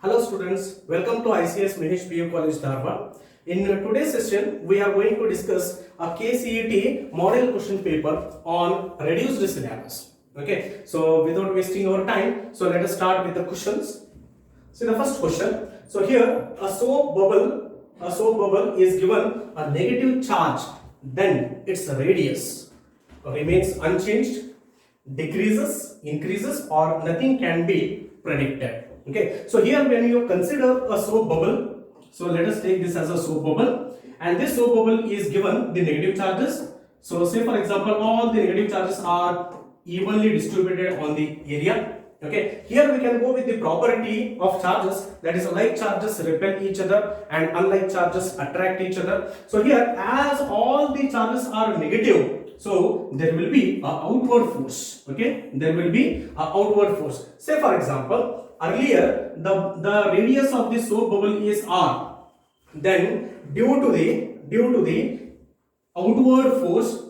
Hello students, welcome to ICS Mahesh PU College Dharwad. In today's session, we are going to discuss a KCET model question paper on reduced syllabus. Okay, so without wasting our time, so let us start with the questions. See the first question. So here a soap bubble is given a negative charge, then its radius remains unchanged, decreases, increases, or nothing can be predicted. Okay, so here when you consider a soap bubble, so let us take this as a soap bubble, and this soap bubble is given the negative charges. So say for example all the negative charges are evenly distributed on the area. Okay, here we can go with the property of charges, that is like charges repel each other and unlike charges attract each other. So here as all the charges are negative, so there will be a outward force. Okay, there will be a outward force. Say for example earlier the radius of the soap bubble is r, then due to the outward force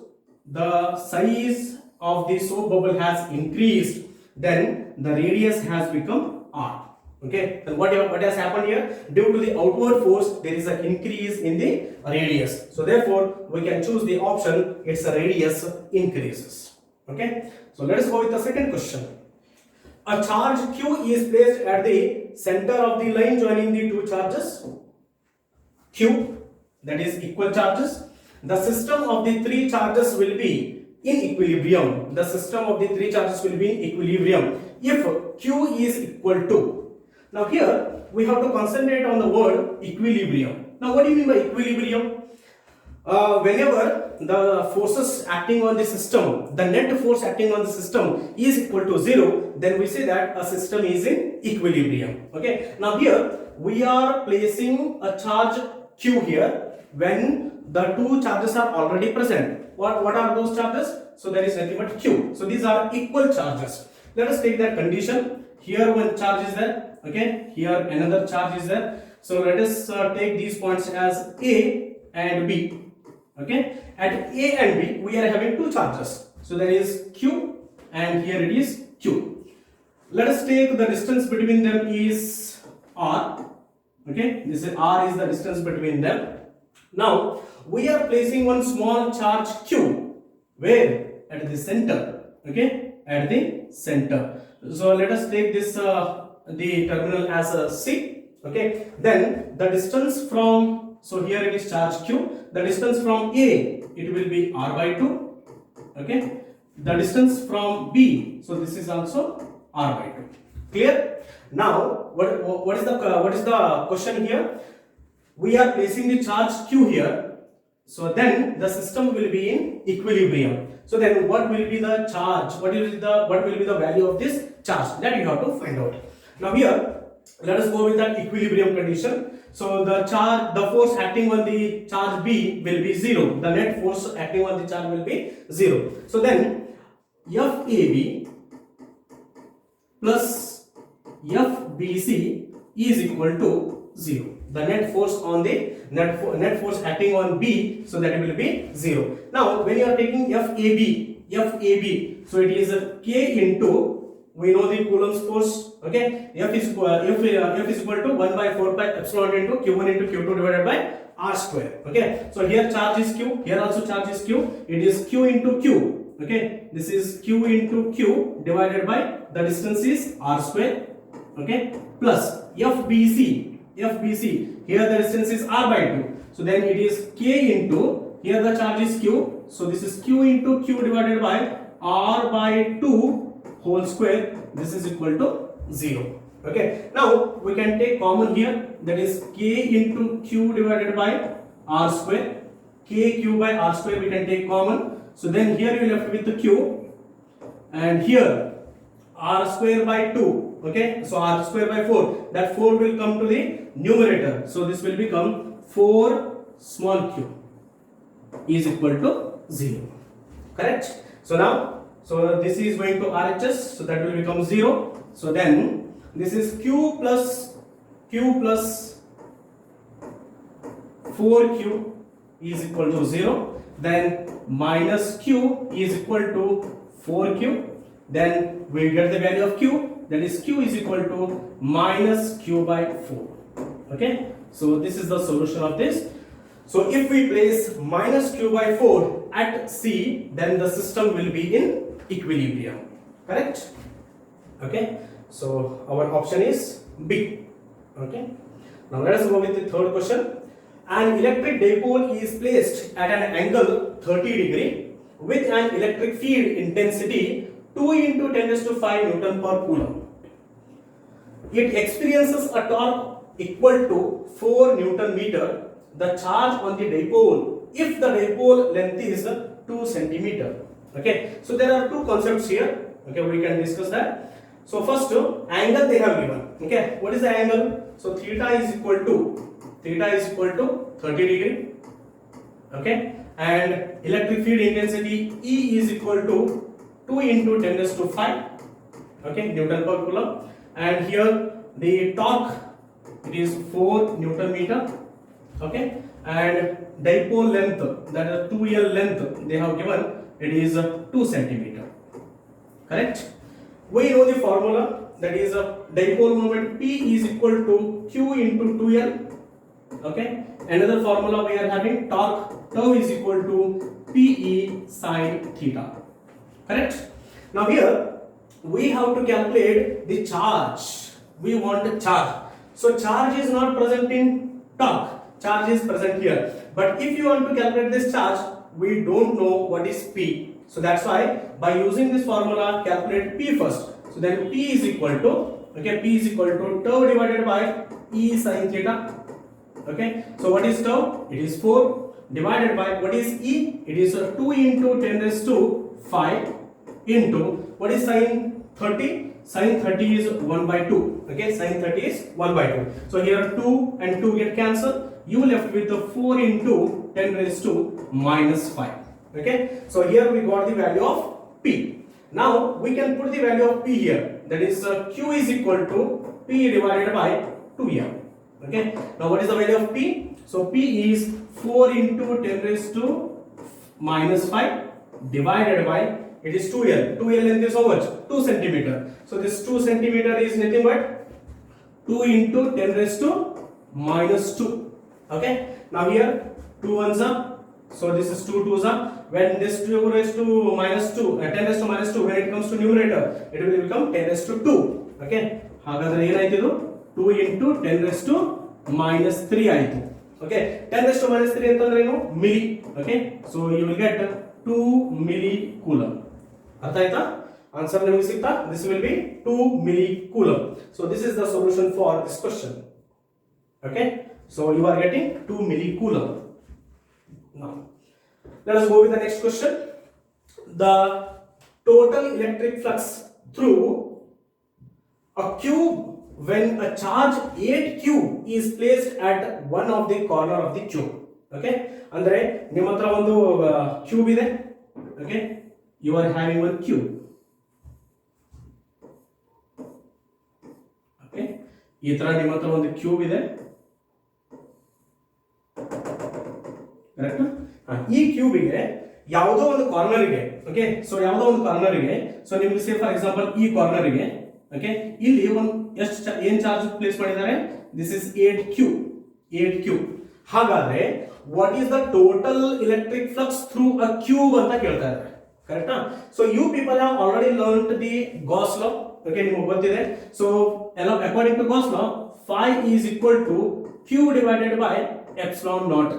the size of the soap bubble has increased, then the radius has become r. Okay, then what has happened here? Due to the outward force there is an increase in the radius, so therefore we can choose the option its radius increases. Okay, so let us go with the second question. A charge q is placed at the center of the line joining the two charges q, that is equal charges. The system of the three charges will be in equilibrium. The system of the three charges will be in equilibrium if q is equal to. Now here we have to concentrate on the word equilibrium. Now what do you mean by equilibrium? Whenever the forces acting on the system, the net force acting on the system is equal to 0, then we say that a system is in equilibrium. Okay, now here we are placing a charge q here when the two charges are already present. What are those charges? So there is nothing but q. So these are equal charges. Let us take that condition. Here one charge is there. Okay, here another charge is there. So let us take these points as A and B. Okay, at A and B we are having two charges. So there is q and here it is q. Let us take the distance between them is r. Okay, this is r is the distance between them. Now we are placing one small charge q where? At the center. Okay, at the center. So let us take this the terminal as a C. Okay, then the distance from, so here it is charge q, the distance from A it will be r by 2. Okay, the distance from B, so this is also r by 2. Clear? Now what is the question here? We are placing the charge q here, so then the system will be in equilibrium. So then what will be the charge, what will be the value of this charge, that you have to find out. Now here let us go with that equilibrium condition. So the force acting on the charge B will be 0, the net force acting on the charge will be 0. So then FAB plus FBC is equal to 0. The net force on the net force acting on B, so that will be 0. Now when you are taking FAB, so it is K into, we know the Coulomb's force. Okay, F is equal to 1 by 4 pi epsilon into Q1 into Q2 divided by R square. Okay, so here charge is Q, here also charge is Q, it is Q into Q. Okay, this is Q into Q divided by the distance is R square. Okay, plus FBC, here the distance is R by 2, so then it is K into, here the charge is Q, so this is Q into Q divided by R by 2 whole square, this is equal to 0. Okay, now we can take common here, that is K into Q divided by R square, KQ by R square we can take common, so then here you left with the Q, and here R square by 2. Okay, so R square by 4, that 4 will come to the numerator, so this will become 4 small q is equal to 0. Correct? So now, so this is going to RHS, so that will become 0. So then this is q plus 4q is equal to 0, then minus q is equal to 4q, then we get the value of q, that is q is equal to minus q by 4. Okay, so this is the solution of this. So if we place minus q by 4 at C, then the system will be in equilibrium. Correct? Okay, so our option is B. Okay, now let us go with the third question. An electric dipole is placed at an angle 30 degree with an electric field intensity 2 into 10 raised to 5 Newton per coulomb. It experiences a torque equal to 4 Newton meter. The charge on the dipole, if the dipole length is 2 centimeter. Okay, so there are two concepts here. Okay, we can discuss that. So first, angle they have given. Okay, what is the angle? So theta is equal to 30 degree. Okay, and electric field intensity E is equal to 2 into 10 raised to 5. Okay, Newton per coulomb. And here the torque, it is 4 Newton meter. Okay, and dipole length, that is 2L length they have given, it is 2 centimeter. Correct? We know the formula, that is dipole moment P is equal to Q into 2L. Okay, another formula we are having, torque tau is equal to PE sin theta. Correct? Now here we have to calculate the charge. We want the charge. So charge is not present in torque. Charge is present here, but if you want to calculate this charge, we don't know what is P. So that's why by using this formula, calculate P first. So then P is equal to, okay, P is equal to tau divided by E sin theta. Okay, so what is tau? It is 4 divided by what is E? It is 2 into 10 raised to 5 into what is sin 30? Sin 30 is 1 by 2. Okay, sin 30 is 1 by 2. So here 2 and 2 get cancelled. You left with the 4 into 10 raised to minus 5. Okay, so here we got the value of P. Now we can put the value of P here. That is Q is equal to P divided by 2M. Okay, now what is the value of P? So P is 4 into 10 raised to minus 5 divided by, it is 2L. 2L length is how much? 2 centimeter. So this 2 centimeter is nothing but 2 into 10 raised to minus 2. Okay, now here 2 ones are, so this is 2 twos are. When this 2 raised to minus 2, 10 raised to minus 2, when it comes to numerator, it will become 10 raised to 2. Okay, ಹಾಗಾದ್ರೆ ಏನಾಯ್ತು? 2 into 10 raised to minus 3 ಆಯ್ತು. Okay, 10 raised to minus 3 ಅಂತಂದ್ರೆ ಏನು? Milli. Okay, so you will get 2 milli coulomb. ಅರ್ಥ ಆಯ್ತಾ? Answer ನಿಮಗೆ ಸಿಗ್ತಾ? This will be 2 milli coulomb. So this is the solution for this question. Okay, so you are getting 2 milli coulomb. Now let us go with the next question. The total electric flux through a cube when a charge 8q is placed at one of the corner of the cube. Okay, andre ನಿಮ್ಮ ಹತ್ರ ಒಂದು cube ಇದೆ. Okay, you are having one cube. Okay, ಈ ತರ ನಿಮ್ಮ ಹತ್ರ ಒಂದು cube ಇದೆ. ಕರೆಕ್ಟ್? ಈ ಕ್ಯೂಬಿಗೆ ಯಾವುದೋ ಒಂದು ಕಾರ್ನರ್ಗೆ, ಓಕೆ, ಸೊ ಯಾವುದೋ ಒಂದು ಕಾರ್ನರ್ಗೆ, ಸೊ ನಿಮಗೆ ಸೇ ಫಾರ್ ಎಕ್ಸಾಂಪಲ್ ಈ ಕಾರ್ನರ್ಗೆ, ಓಕೆ, ಇಲ್ಲಿ ಒಂದು ಎಷ್ಟು ಏನು ಚಾರ್ಜ್ ಪ್ಲೇಸ್ ಮಾಡಿದ್ದಾರೆ? This is 8q. ಹಾಗಾದ್ರೆ what is the total electric flux through a cube ಅಂತ ಕೇಳ್ತಾ ಇದ್ದಾರೆ. ಕರೆಕ್ಟಾ? So you people have already learned the Gauss law. Okay, ನಿಮಗೆ ಗೊತ್ತಿದೆ. So according to Gauss law, phi is equal to q divided by epsilon naught.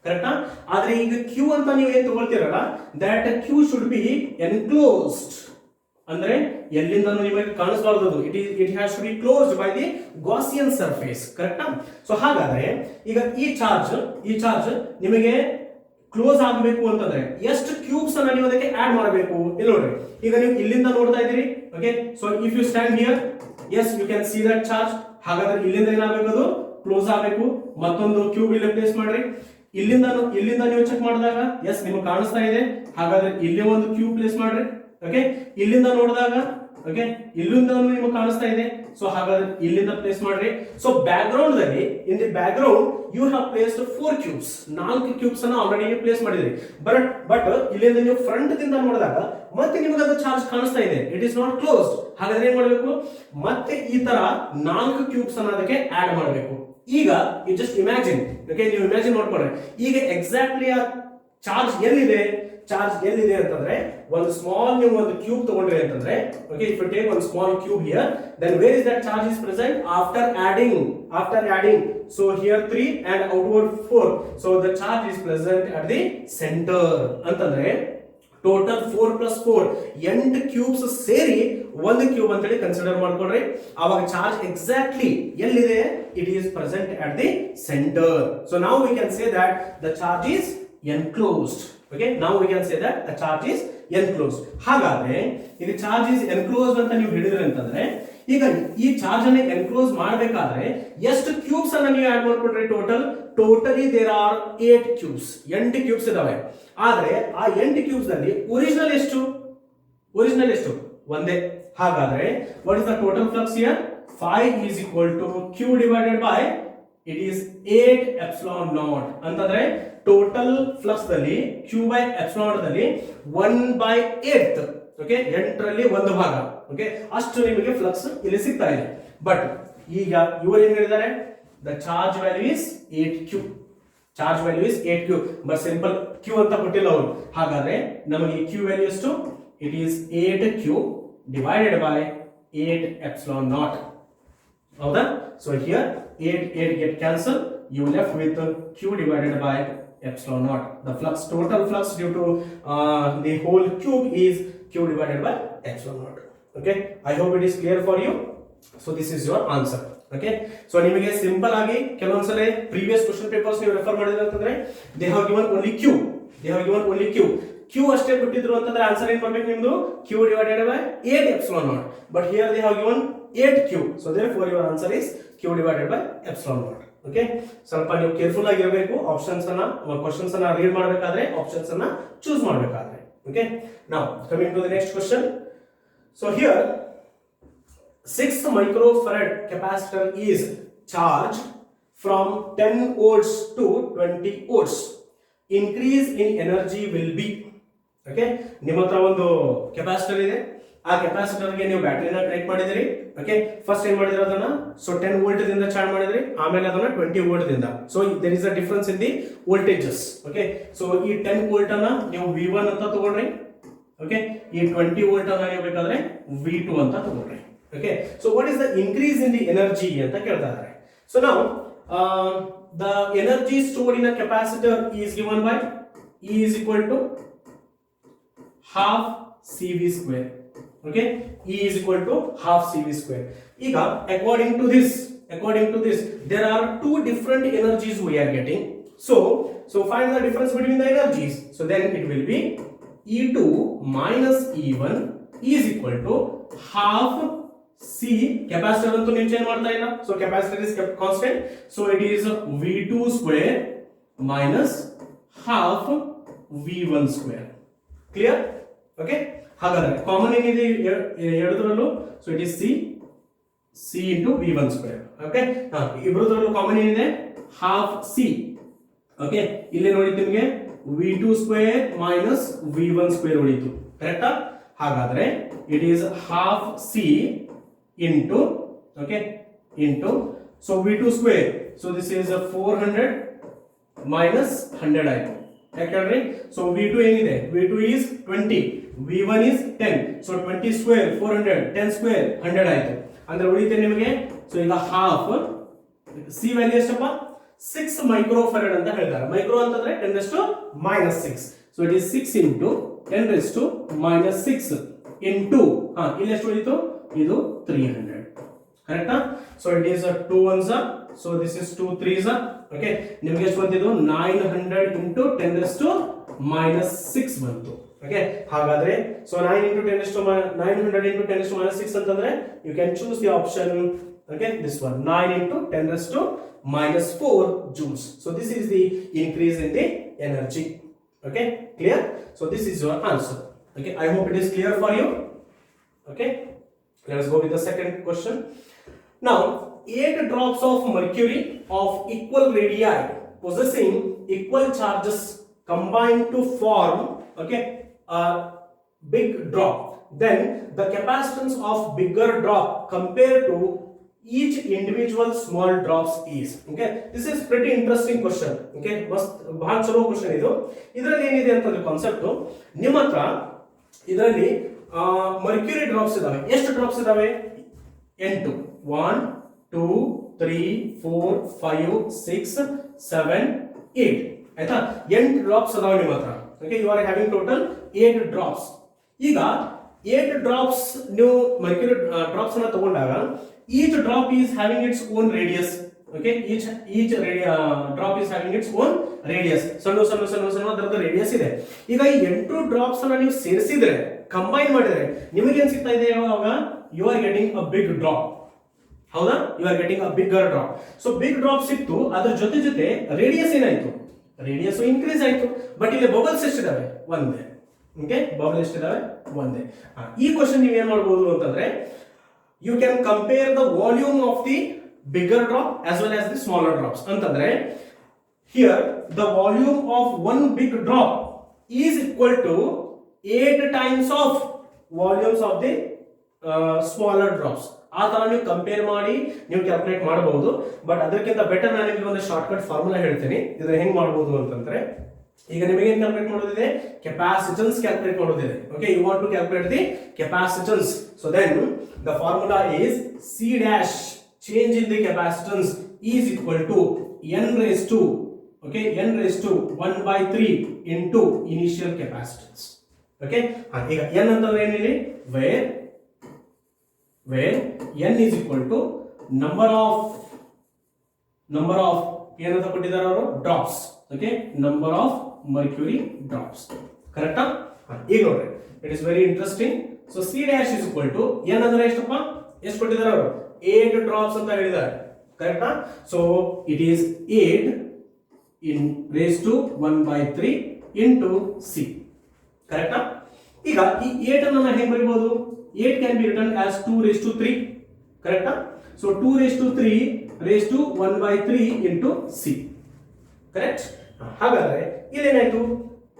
ಕರೆಕ್ಟಾ? ಆದ್ರೆ ಈಗ q ಅಂತ ನೀವು ಏನು ತಗೊಳ್ತೀರಲ್ಲ, that q should be enclosed. ಅಂದ್ರೆ ಎಲ್ಲಿಂದನೂ ನಿಮಗೆ ಕಾಣಿಸಬಾರದು. it has to be closed by the Gaussian surface. ಕರೆಕ್ಟಾ? ಸೊ ಹಾಗಾದ್ರೆ ಈಗ ಈ ಚಾರ್ಜ್ ನಿಮಗೆ ಕ್ಲೋಸ್ ಆಗಬೇಕು ಅಂತಂದ್ರೆ ಎಷ್ಟು ಕ್ಯೂಬ್ಸ್ ಅನ್ನ ನೀವು ಅದಕ್ಕೆ ಆಡ್ ಮಾಡಬೇಕು? ಇಲ್ಲಿ ನೋಡ್ರಿ, ಈಗ ನೀವು ಇಲ್ಲಿಂದ ನೋಡ್ತಾ ಇದ್ದೀರಿ. Okay, so if you stand here, yes you can see that charge. ಹಾಗಾದ್ರೆ ಇಲ್ಲಿಂದ ಏನಾಗಬೇಕು? ಅದು ಕ್ಲೋಸ್ ಆಗಬೇಕು. ಮತ್ತೊಂದು ಕ್ಯೂಬ್ ಇಲ್ಲಿ ಪ್ಲೇಸ್ ಮಾಡ್ರಿ. ಇಲ್ಲಿಂದ ನೀವು ಚೆಕ್ ಮಾಡಿದಾಗ ಎಸ್ ನಿಮಗೆ ಕಾಣಿಸ್ತಾ ಇದೆ. ಹಾಗಾದ್ರೆ ಇಲ್ಲಿ ಒಂದು ಕ್ಯೂಬ್ ಪ್ಲೇಸ್ ಮಾಡ್ರಿ. ಓಕೆ, ಇಲ್ಲಿಂದ ನೋಡಿದಾಗ ಓಕೆ ಇಲ್ಲಿಂದ ನಿಮಗೆ ಕಾಣಿಸ್ತಾ ಇದೆ. ಸೊ ಹಾಗಾದ್ರೆ ಇಲ್ಲಿಂದ ಪ್ಲೇಸ್ ಮಾಡ್ರಿ. ಸೊ ಬ್ಯಾಕ್ ಗ್ರೌಂಡ್ ದಲ್ಲಿ in the background you have placed 4 cubes, 4 cubes ಅನ್ನು ಆಲ್ರೆಡಿ ನೀವು ಪ್ಲೇಸ್ ಮಾಡಿದ್ರಿ. ಬಟ್ ಇಲ್ಲಿಂದ ನೀವು ಫ್ರಂಟ್ ದಿಂದ ನೋಡಿದಾಗ ಮತ್ತೆ ನಿಮಗೆ ಅದು ಚಾರ್ಜ್ ಕಾಣಿಸ್ತಾ ಇದೆ, ಇಟ್ ಇಸ್ ನಾಟ್ ಕ್ಲೋಸ್ಡ್. ಹಾಗಾದ್ರೆ ಏನ್ ಮಾಡಬೇಕು, ಮತ್ತೆ ಈ ತರ 4 ಕ್ಯೂಬ್ಸ್ ಅನ್ನು ಅದಕ್ಕೆ ಆಡ್ ಮಾಡಬೇಕು. ಈಗ ಯು ಜಸ್ಟ್ ಇಮ್ಯಾಜಿನ್, ಓಕೆ ನೀವು ಇಮ್ಯಾಜಿನ್ ಮಾಡ್ಕೊಂಡ್ರೆ ಈಗ ಎಕ್ಸಾಕ್ಟ್ಲಿ ಆ ಚಾರ್ಜ್ ಎಲ್ಲಿದೆ ಅಂತಂದ್ರೆ ಒಂದು ಸ್ಮಾಲ್ ನೀವು ಒಂದು ಕ್ಯೂಬ್ ತಗೊಂಡ್ರಿ ಅಂತಂದ್ರೆ, ಓಕೆ ಇಫ್ ಯು ಟೇಕ್ ಒಂದು small cube here, then where is that charge is present after adding so here 3 and outward 4, so the charge is present at the center ಅಂತಂದ್ರೆ total 4 + 4 8 cubes ಸೇರಿ ಒಂದು cube ಅಂತ ಹೇಳಿ consider ಮಾಡ್ಕೊಳ್ರಿ. ಆವಾಗ charge exactly ಎಲ್ಲಿದೆ, it is present at the centre. So ನಾವು we can say that the charge is enclosed. Okay, now we can say that the charge is enclosed. ಹಾಗಾದ್ರೆ ಇದು ಚಾರ್ಜ್ ಇಸ್ enclosed ಅಂತ ನೀವು ಹೇಳಿದ್ರೆ ಅಂತಂದ್ರೆ ಈಗ ಈ ಚಾರ್ಜ್ ಅನ್ನು ಎನ್ಕ್ಲೋಸ್ ಮಾಡಬೇಕಾದ್ರೆ ಎಷ್ಟು ಕ್ಯೂಬ್ಸ್ ಅನ್ನು ನೀವು ಆಡ್ ಮಾಡ್ಕೊಂಡ್ರೆ totally there are 8 cubes, 8 cubes ಇದಾವೆ. ಆದ್ರೆ ಆ 8 ಕ್ಯೂಬ್ಸ್ ನಲ್ಲಿ ಒರಿಜಿನಲ್ ಎಷ್ಟು ಒಂದೇ. ಹಾಗಾದ್ರೆ what is the total flux here, 5 is equal to q divided by it is 8 epsilon naught ಅಂತಂದ್ರೆ ಟೋಟಲ್ ಫ್ಲಕ್ಸ್ ದಲ್ಲಿ q by epsilon ದಲ್ಲಿ 1/8, ಓಕೆ 8ರಲ್ಲಿ 1 ಭಾಗ, ಓಕೆ ಅಷ್ಟು ನಿಮಗೆ ಫ್ಲಕ್ಸ್ ಇಲ್ಲಿ ಸಿಗ್ತಾ ಇದೆ. ಬಟ್ ಈಗ ಇವರು ಏನು ಹೇಳಿದ್ದಾರೆ, the charge value is 8q, charge value is 8q, but simple q ಅಂತ ಕೊಟ್ಟಿಲ್ಲ ಅವರು. ಹಾಗಾದ್ರೆ ನಮಗೆ q ವ್ಯಾಲ್ಯೂ ಎಷ್ಟು, it is 8q divided by 8 epsilon naught. ಹೌದಾ? So here 8 get cancel, you left with q divided by epsilon naught. The total flux due to the whole cube is q divided by epsilon naught. Okay, I hope it is clear for you. So this is your answer. Okay, so ನಿಮಗೆ simple ಆಗಿ ಕೆಲವೊಂದ್ಸಲ previous question papers ನೀವು refer ಮಾಡಿದ್ರೆ ಅಂತಂದ್ರೆ they have given only q ಅಷ್ಟೇ ಕೊಟ್ಟಿದ್ರು ಅಂತಂದ್ರೆ answer ಏನು ಬರಬೇಕು ನಿಮ್ಮದು, q divided by 8 epsilon naught. But here they have given 8q, so therefore your answer is q divided by epsilon naught. Okay, ಸ್ವಲ್ಪ ನೀವು ಕೇರ್ಫುಲ್ ಆಗಿರಬೇಕು. ಆಪ್ಷನ್ಸ್ ಅನ್ನ ಕ್ವೆಶ್ಚನ್ಸ್ ಅನ್ನ ರೀಡ್ ಮಾಡಬೇಕಾದ್ರೆ ಆಪ್ಷನ್ಸ್ ಅನ್ನ ಚೂಸ್ ಮಾಡಬೇಕಾದ್ರೆ. Okay, now coming to the next question. So here 6 microfarad capacitor is charged from 10 volts to 20 volts. Increase in energy will be. Okay, ನಿಮ್ಮ ಹತ್ರ ಒಂದು ಕೆಪಾಸಿಟರ್ ಇದೆ, ಆ ಕೆಪಾಸಿಟರ್ ಗೆ ನೀವು ಬ್ಯಾಟರಿನ ಕನೆಕ್ಟ್ ಮಾಡಿದಿರಿ. ಓಕೆ, ಫಸ್ಟ್ ಏನ್ ಮಾಡಿದಿರ ಅದನ್ನ, ಸೊ 10 ವೋಲ್ಟ್ ದಿಂದ ಚಾರ್ಜ್ ಮಾಡಿದ್ರಿ, ಆಮೇಲೆ ಅದನ್ನ 20 ವೋಲ್ಟ್ ದಿಂದ. So there is a difference in the voltages. Okay, so ಈ 10 ವೋಲ್ಟ್ ಅನ್ನ ನೀವು V1 ಅಂತ ತಗೊಳ್ರಿ. ಓಕೆ, ಈ 20 ವೋಲ್ಟ್ ಅನ್ನ ನೀವು ಬೇಕಾದ್ರೆ V2 ಅಂತ ತಗೊಳ್ರಿ. Okay, so what is the increase in the energy ಅಂತ ಕೇಳ್ತಾ ಇದ್ದಾರೆ. ಸೊ ನಾವು the energy stored in a capacitor is given by E is equal to half CV square. Okay, E is equal to half CV square. Ega according to this there are two different energies we are getting. So find the difference between the energies. So then it will be E2 minus E1 is equal to half C. Capacitor ಅಂತೂ ನೀವು change ಮಾಡ್ತಾ ಇಲ್ಲ, so capacitor is kept constant, so it is V2 square minus half V1 square. Clear? Okay, ಹಾಗಾದ್ರೆ common ಏನಿದೆ ಎರಡರಲ್ಲೂ, so it is C into V1 square. Okay, ಇಬ್ಬರದರಲ್ಲೂ common ಏನಿದೆ, half C. Okay, ಇಲ್ಲಿ ನೋಡಿ ನಿಮಗೆ V2 square minus V1 square ಉಳಿತು, ಕರೆಕ್ಟಾ? ಹಾಗಾದ್ರೆ it is half C into, okay, into, so V2 square, so this is a 400 minus 100 ಆಯ್ತು. ಯಾಕಂದ್ರೆ so V2 ಏನಿದೆ, V2 is 20, V1 is 10, so 20 square 400, 10 square 100 ಆಯ್ತು. ಅಂದ್ರೆ ಉಳಿತೆ ನಿಮಗೆ, ಸೊ ಈಗ ಹಾಫ್ C ವ್ಯಾಲ್ಯೂ ಎಷ್ಟಪ್ಪ, 6 ಮೈಕ್ರೋಫರಡ್ ಅಂತ ಹೇಳ್ತಾರೆ. ಮೈಕ್ರೋ ಅಂತಂದ್ರೆ 10⁻⁻6, so it is 6 into 10⁻⁻6 into ಇಲ್ಲಿ ಎಷ್ಟು ಉಳಿತು, ಇದು 300, ಕರೆಕ್ಟಾ? So it is 2 ones, so this is 2 3s. Okay, ನಿಮಗೆ ಎಷ್ಟು ಬಂತಿದ್ದು, 900 into 10⁻⁻6 ಬಂತು. ಓಕೆ, ಹಾಗಾದ್ರೆ ಸೊ 900 into 10⁻⁻6 ಅಂತಂದ್ರೆ you can choose the option, okay, this one, 9 into 10⁻⁻4 joules. So this is the increase in the energy. Okay, clear? So this is your answer. Okay, I hope it is clear for you. Okay. Let us go with the second question. Now, 8 drops of mercury of equal radii possessing equal charges combine to form, okay, a big drop. Then the capacitance of bigger drop compared to each individual small drops is. Okay, this is pretty interesting question. Okay, ಮಸ್ತ್ ಬಹಳ ಚಲೋ question ಇದು. ಇದರಲ್ಲಿ ಏನಿದೆ ಅಂತಂದ್ರೆ concept, ನಿಮ್ಮ ಹತ್ರ ಇದರಲ್ಲಿ ಮರ್ಕ್ಯೂರಿ ಡ್ರಾಪ್ಸ್ ಇದಾವೆ. ಎಷ್ಟು ಡ್ರಾಪ್ಸ್ ಇದಾವೆ? 8. 1 2 3 4 5 6 7 8. ಆಯ್ತಾ? 8 ಡ್ರಾಪ್ಸ್ ಅದಾವೆ ನಿಮ್ಮ ಹತ್ರ. Okay, you are having total 8 drops. ಈಗ 8 ಡ್ರಾಪ್ಸ್ ನೀವು ಮರ್ಕ್ಯೂರಿ ಡ್ರಾಪ್ಸ್ ಅನ್ನ ತಗೊಂಡಾಗ each drop is having its own radius. Okay, each drop is having its own radius. ಸಣ್ಣ ಅದರದ ರೇಡಿಯಸ್ ಇದೆ. ಈಗ ಈ 8 ಡ್ರಾಪ್ಸ್ ಅನ್ನ ನೀವು ಸೇರಿಸಿದ್ರೆ, ಕಂಬೈನ್ ಮಾಡಿದ್ರೆ ನಿಮಗೆ ಏನು ಸಿಗ್ತಾ ಇದೆ? ಅವಾಗ you are getting a big drop. ಹೌದಾ? You are getting a bigger drop. So big drop ಸಿಕ್ತು, ಅದರ ಜೊತೆ ರೇಡಿಯಸ್ ಏನಾಯ್ತು? ರೇಡಿಯಸ್ ಇನ್ಕ್ರೀಸ್ ಆಯ್ತು. ಬಟ್ ಇಲ್ಲಿ ಬಬಲ್ಸ್ ಎಷ್ಟಿದಾವೆ? ಒಂದೇ. ಓಕೆ, ಬಬಲ್ ಎಷ್ಟಿದಾವೆ? ಒಂದೇ. ಈ ಕ್ವಶನ್ ನೀವು ಏನ್ ಮಾಡಬಹುದು ಅಂತಂದ್ರೆ, you can compare the volume of the bigger drop as well as the smaller drops. Antandre here the volume of one big drop is equal to 8 times of volumes of the smaller drops. ಆ ತರ ನೀವು compare ಮಾಡಿ ನೀವು calculate ಮಾಡಬಹುದು. But ಅದಕ್ಕಿಂತ better ನಾನು ನಿಮಗೆ ಒಂದು ಶಾರ್ಟ್ಕಟ್ ಫಾರ್ಮುಲಾ ಹೇಳ್ತೀನಿ. ಇದನ್ನ ಹೆಂಗ್ ಮಾಡಬಹುದು ಅಂತಂದ್ರೆ, ಈಗ ನಿಮಗೆ ಏನು ಕ್ಯಾಲ್ಕುಲೇಟ್ ಮಾಡೋದಿದೆ? ಕೆಪಾಸಿಟನ್ಸ್ ಕ್ಯಾಲ್ಕುಲೇಟ್ ಮಾಡೋದಿದೆ. Okay, you want to calculate the capacitance. So then the formula is C dash change in the capacitance is equal to n raised to, okay, n raised to 1 by 3 into initial capacitance. Okay, ಈಗ n ಅಂತಂದ್ರೆ ಏನಿದೆ? where n is equal to number of ಏನಂತ ಕೊಟ್ಟಿದ್ದಾರೆ ಅವರು? Drops. Okay, number of mercury drops. ಕರೆಕ್ಟಾ? ಈಗ ನೋಡ್ರಿ, it is very interesting. So C dash is equal to n ಅಂದ್ರೆ ಎಷ್ಟಪ್ಪ? ಎಷ್ಟು ಕೊಟ್ಟಿದ್ದಾರೆ ಅವರು? 8 ಡ್ರಾಪ್ಸ್ ಅಂತ ಹೇಳಿದ್ದಾರೆ. ಕರೆಕ್ಟಾ? So it is 8 in raised to 1 by 3 into C. ಕರೆಕ್ಟಾ? ಈಗ ಈ 8 ಅನ್ನು ನಾವು ಹೇಗೆ ಬರೆಯಬಹುದು? 8 can be written as 2 raised to 3. ಕರೆಕ್ಟಾ? So 2 raised to 3 raised to 1 by 3 into C. Correct? ಹಾಗಾದ್ರೆ ಇಲ್ಲೇನಾಯ್ತು?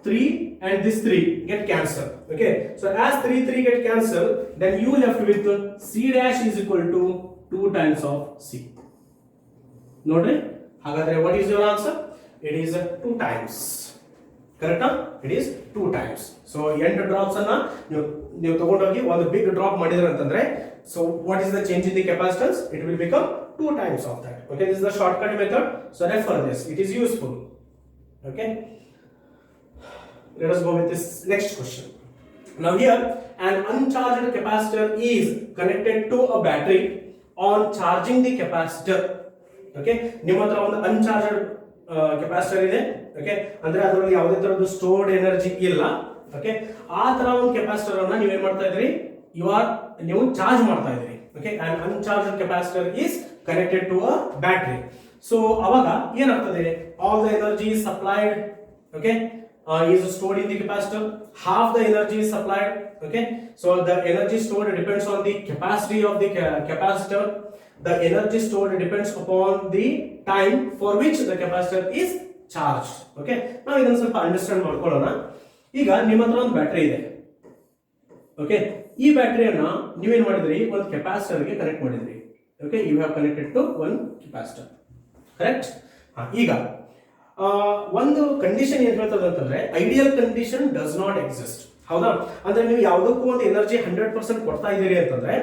3 and this 3 get cancelled. Okay, so as 3 get cancelled, then you left with C dash is equal to 2 times of C. Note, hagadre what is your answer? It is 2 times. Correct? It is 2 times. So 8 drops anna ನೀವು ತಗೊಂಡೋಗಿ ಒಂದು big drop ಮಾಡಿದ್ರೆ ಅಂತಂದ್ರೆ, so what is the change in the capacitance? It will become 2 times of that. Okay, this is the shortcut method. So refer this. It is useful. Okay, let us go with this next question. Now here an uncharged capacitor is connected to a battery. On charging the capacitor, okay, ನಿಮ್ಮ ಹತ್ರ ಒಂದು uncharged capacitor ಇದೆ. Okay, ಅಂದ್ರೆ ಅದರಲ್ಲಿ ಯಾವುದೇ ತರದ್ದು stored energy ಇಲ್ಲ. Okay, ಆ ತರ ಒಂದು ಕೆಪಾಸಿಟರ್ ಅನ್ನ ನೀವು ಏನ್ ಮಾಡ್ತಾ ಇದ್ರಿ? ನೀವು ಚಾರ್ಜ್ ಮಾಡ್ತಾ ಇದ್ರಿ. Okay, an uncharged capacitor is connected to a battery. So ಅವಾಗ ಏನಾಗ್ತದೆ? all the energy is supplied, okay, is stored in the capacitor. Half the energy is supplied. Okay, so the energy stored depends on the capacity of the capacitor. The energy stored depends upon the time for which the capacitor is charged. Okay, ನಾವು ಇದನ್ನ ಸ್ವಲ್ಪ understand ಮಾಡ್ಕೊಳ್ಳೋಣ. ಈಗ ನಿಮ್ಮ ಹತ್ರ ಒಂದು battery ಇದೆ. Okay, ಈ ಬ್ಯಾಟರಿಯನ್ನ ನೀವೇನ್ ಮಾಡಿದ್ರಿ? ಒಂದು ಕೆಪಾಸಿಟರ್ಗೆ ಕನೆಕ್ಟ್ ಮಾಡಿದ್ರಿ. Okay, you have connected to one capacitor. Correct? ಈಗ ಒಂದು ಕಂಡೀಷನ್ ಏನ್ ಹೇಳ್ತದೆ ಅಂತಂದ್ರೆ, ideal condition does not exist. ಹೌದಾ? ಅಂದ್ರೆ ನೀವು ಯಾವುದಕ್ಕೂ ಒಂದು ಎನರ್ಜಿ 100% ಕೊಡ್ತಾ ಇದ್ದೀರಿ ಅಂತಂದ್ರೆ,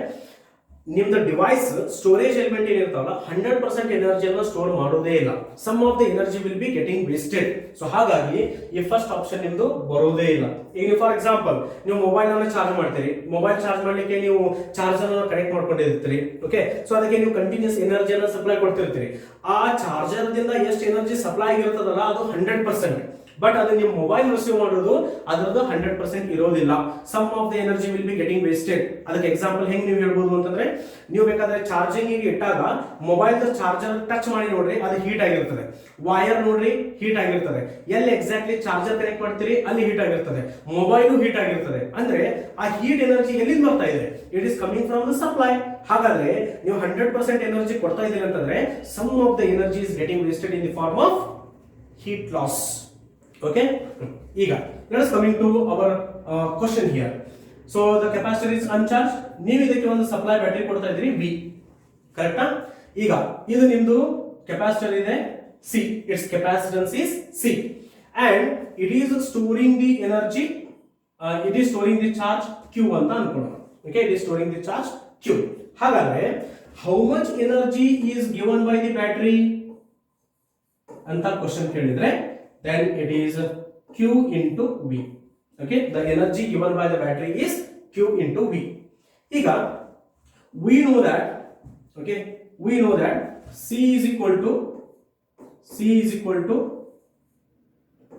ನಿಮ್ದು ಡಿವೈಸ್ ಸ್ಟೋರೇಜ್ ಎಲಿಮೆಂಟ್ ಏನಿರ್ತಾವಲ್ಲ 100% ಎನರ್ಜಿಯನ್ನು ಸ್ಟೋರ್ ಮಾಡೋದೇ ಇಲ್ಲ. Some of the energy will be getting wasted. So ಹಾಗಾಗಿ ಈ ಫಸ್ಟ್ ಆಪ್ಷನ್ ನಿಮ್ದು ಬರೋದೇ ಇಲ್ಲ. ಈಗ ಫಾರ್ ಎಕ್ಸಾಂಪಲ್ ನೀವು ಮೊಬೈಲ್ ಅನ್ನು ಚಾರ್ಜ್ ಮಾಡ್ತೀರಿ. ಮೊಬೈಲ್ ಚಾರ್ಜ್ ಮಾಡ್ಲಿಕ್ಕೆ ನೀವು ಚಾರ್ಜರ್ ಅನ್ನು ಕನೆಕ್ಟ್ ಮಾಡ್ಕೊಂಡಿರ್ತೀರಿ. ಓಕೆ, ಸೊ ಅದಕ್ಕೆ ನೀವು ಕಂಟಿನ್ಯೂಸ್ ಎನರ್ಜಿಯನ್ನು ಸಪ್ಲೈ ಕೊಡ್ತಿರ್ತೀರಿ. ಆ ಚಾರ್ಜರ್ ದಿಂದ ಎಷ್ಟು ಎನರ್ಜಿ ಸಪ್ಲೈ ಆಗಿರ್ತದಲ್ಲ ಅದು 100%. ಬಟ್ ಅದು ನಿಮ್ಮ ಮೊಬೈಲ್ ರಿಸೀವ್ ಮಾಡೋದು ಅದರದ್ದು 100% ಇರೋದಿಲ್ಲ. Some of the energy will be getting wasted. ಅದಕ್ಕೆ ಎಕ್ಸಾಂಪಲ್ ಹೆಂಗ್ ನೀವು ಹೇಳ್ಬೋದು ಅಂತಂದ್ರೆ, ನೀವು ಬೇಕಾದ್ರೆ ಚಾರ್ಜಿಂಗ್ ಇಟ್ಟಾಗ ಮೊಬೈಲ್ ಚಾರ್ಜರ್ ಟಚ್ ಮಾಡಿ ನೋಡ್ರಿ, ಅದು ಹೀಟ್ ಆಗಿರ್ತದೆ. ವೈರ್ ನೋಡ್ರಿ ಹೀಟ್ ಆಗಿರ್ತದೆ. ಎಲ್ಲಿ ಎಕ್ಸಾಕ್ಟ್ಲಿ ಚಾರ್ಜರ್ ಕನೆಕ್ಟ್ ಮಾಡ್ತೀರಿ ಅಲ್ಲಿ ಹೀಟ್ ಆಗಿರ್ತದೆ, ಮೊಬೈಲು ಹೀಟ್ ಆಗಿರ್ತದೆ. ಅಂದ್ರೆ ಆ ಹೀಟ್ ಎನರ್ಜಿ ಎಲ್ಲಿಂದ ಬರ್ತಾ ಇದೆ? It is coming from the supply. ಹಾಗಾದ್ರೆ ನೀವು 100% ಎನರ್ಜಿ ಕೊಡ್ತಾ ಇದ್ದೀರಿ ಅಂತಂದ್ರೆ some of the energy is getting wasted in the form of heat loss. Okay, ಈಗ let us coming to our question here. So the capacitor is uncharged. ನೀವು ಇದಕ್ಕೆ ಒಂದು supply battery ಕೊಡ್ತಾ ಇದ್ದೀರಿ V, ಕರೆಕ್ಟಾ? ಈಗ ಇದು ನಿಮ್ದು ಕೆಪಾಸಿಟರ್ ಇದೆ C, its capacitance is C and it is storing the energy, it is storing the charge Q ಅಂತ ಅನ್ಕೊಳ್ಳೋಣ. Okay, it is storing the charge Q. ಹಾಗಾದ್ರೆ how much energy is given by the battery ಅಂತ question ಕೇಳಿದ್ರೆ then it is Q into V. Okay, the energy given by the battery is Q into V. ಈಗ we know that, okay, we know that C is equal to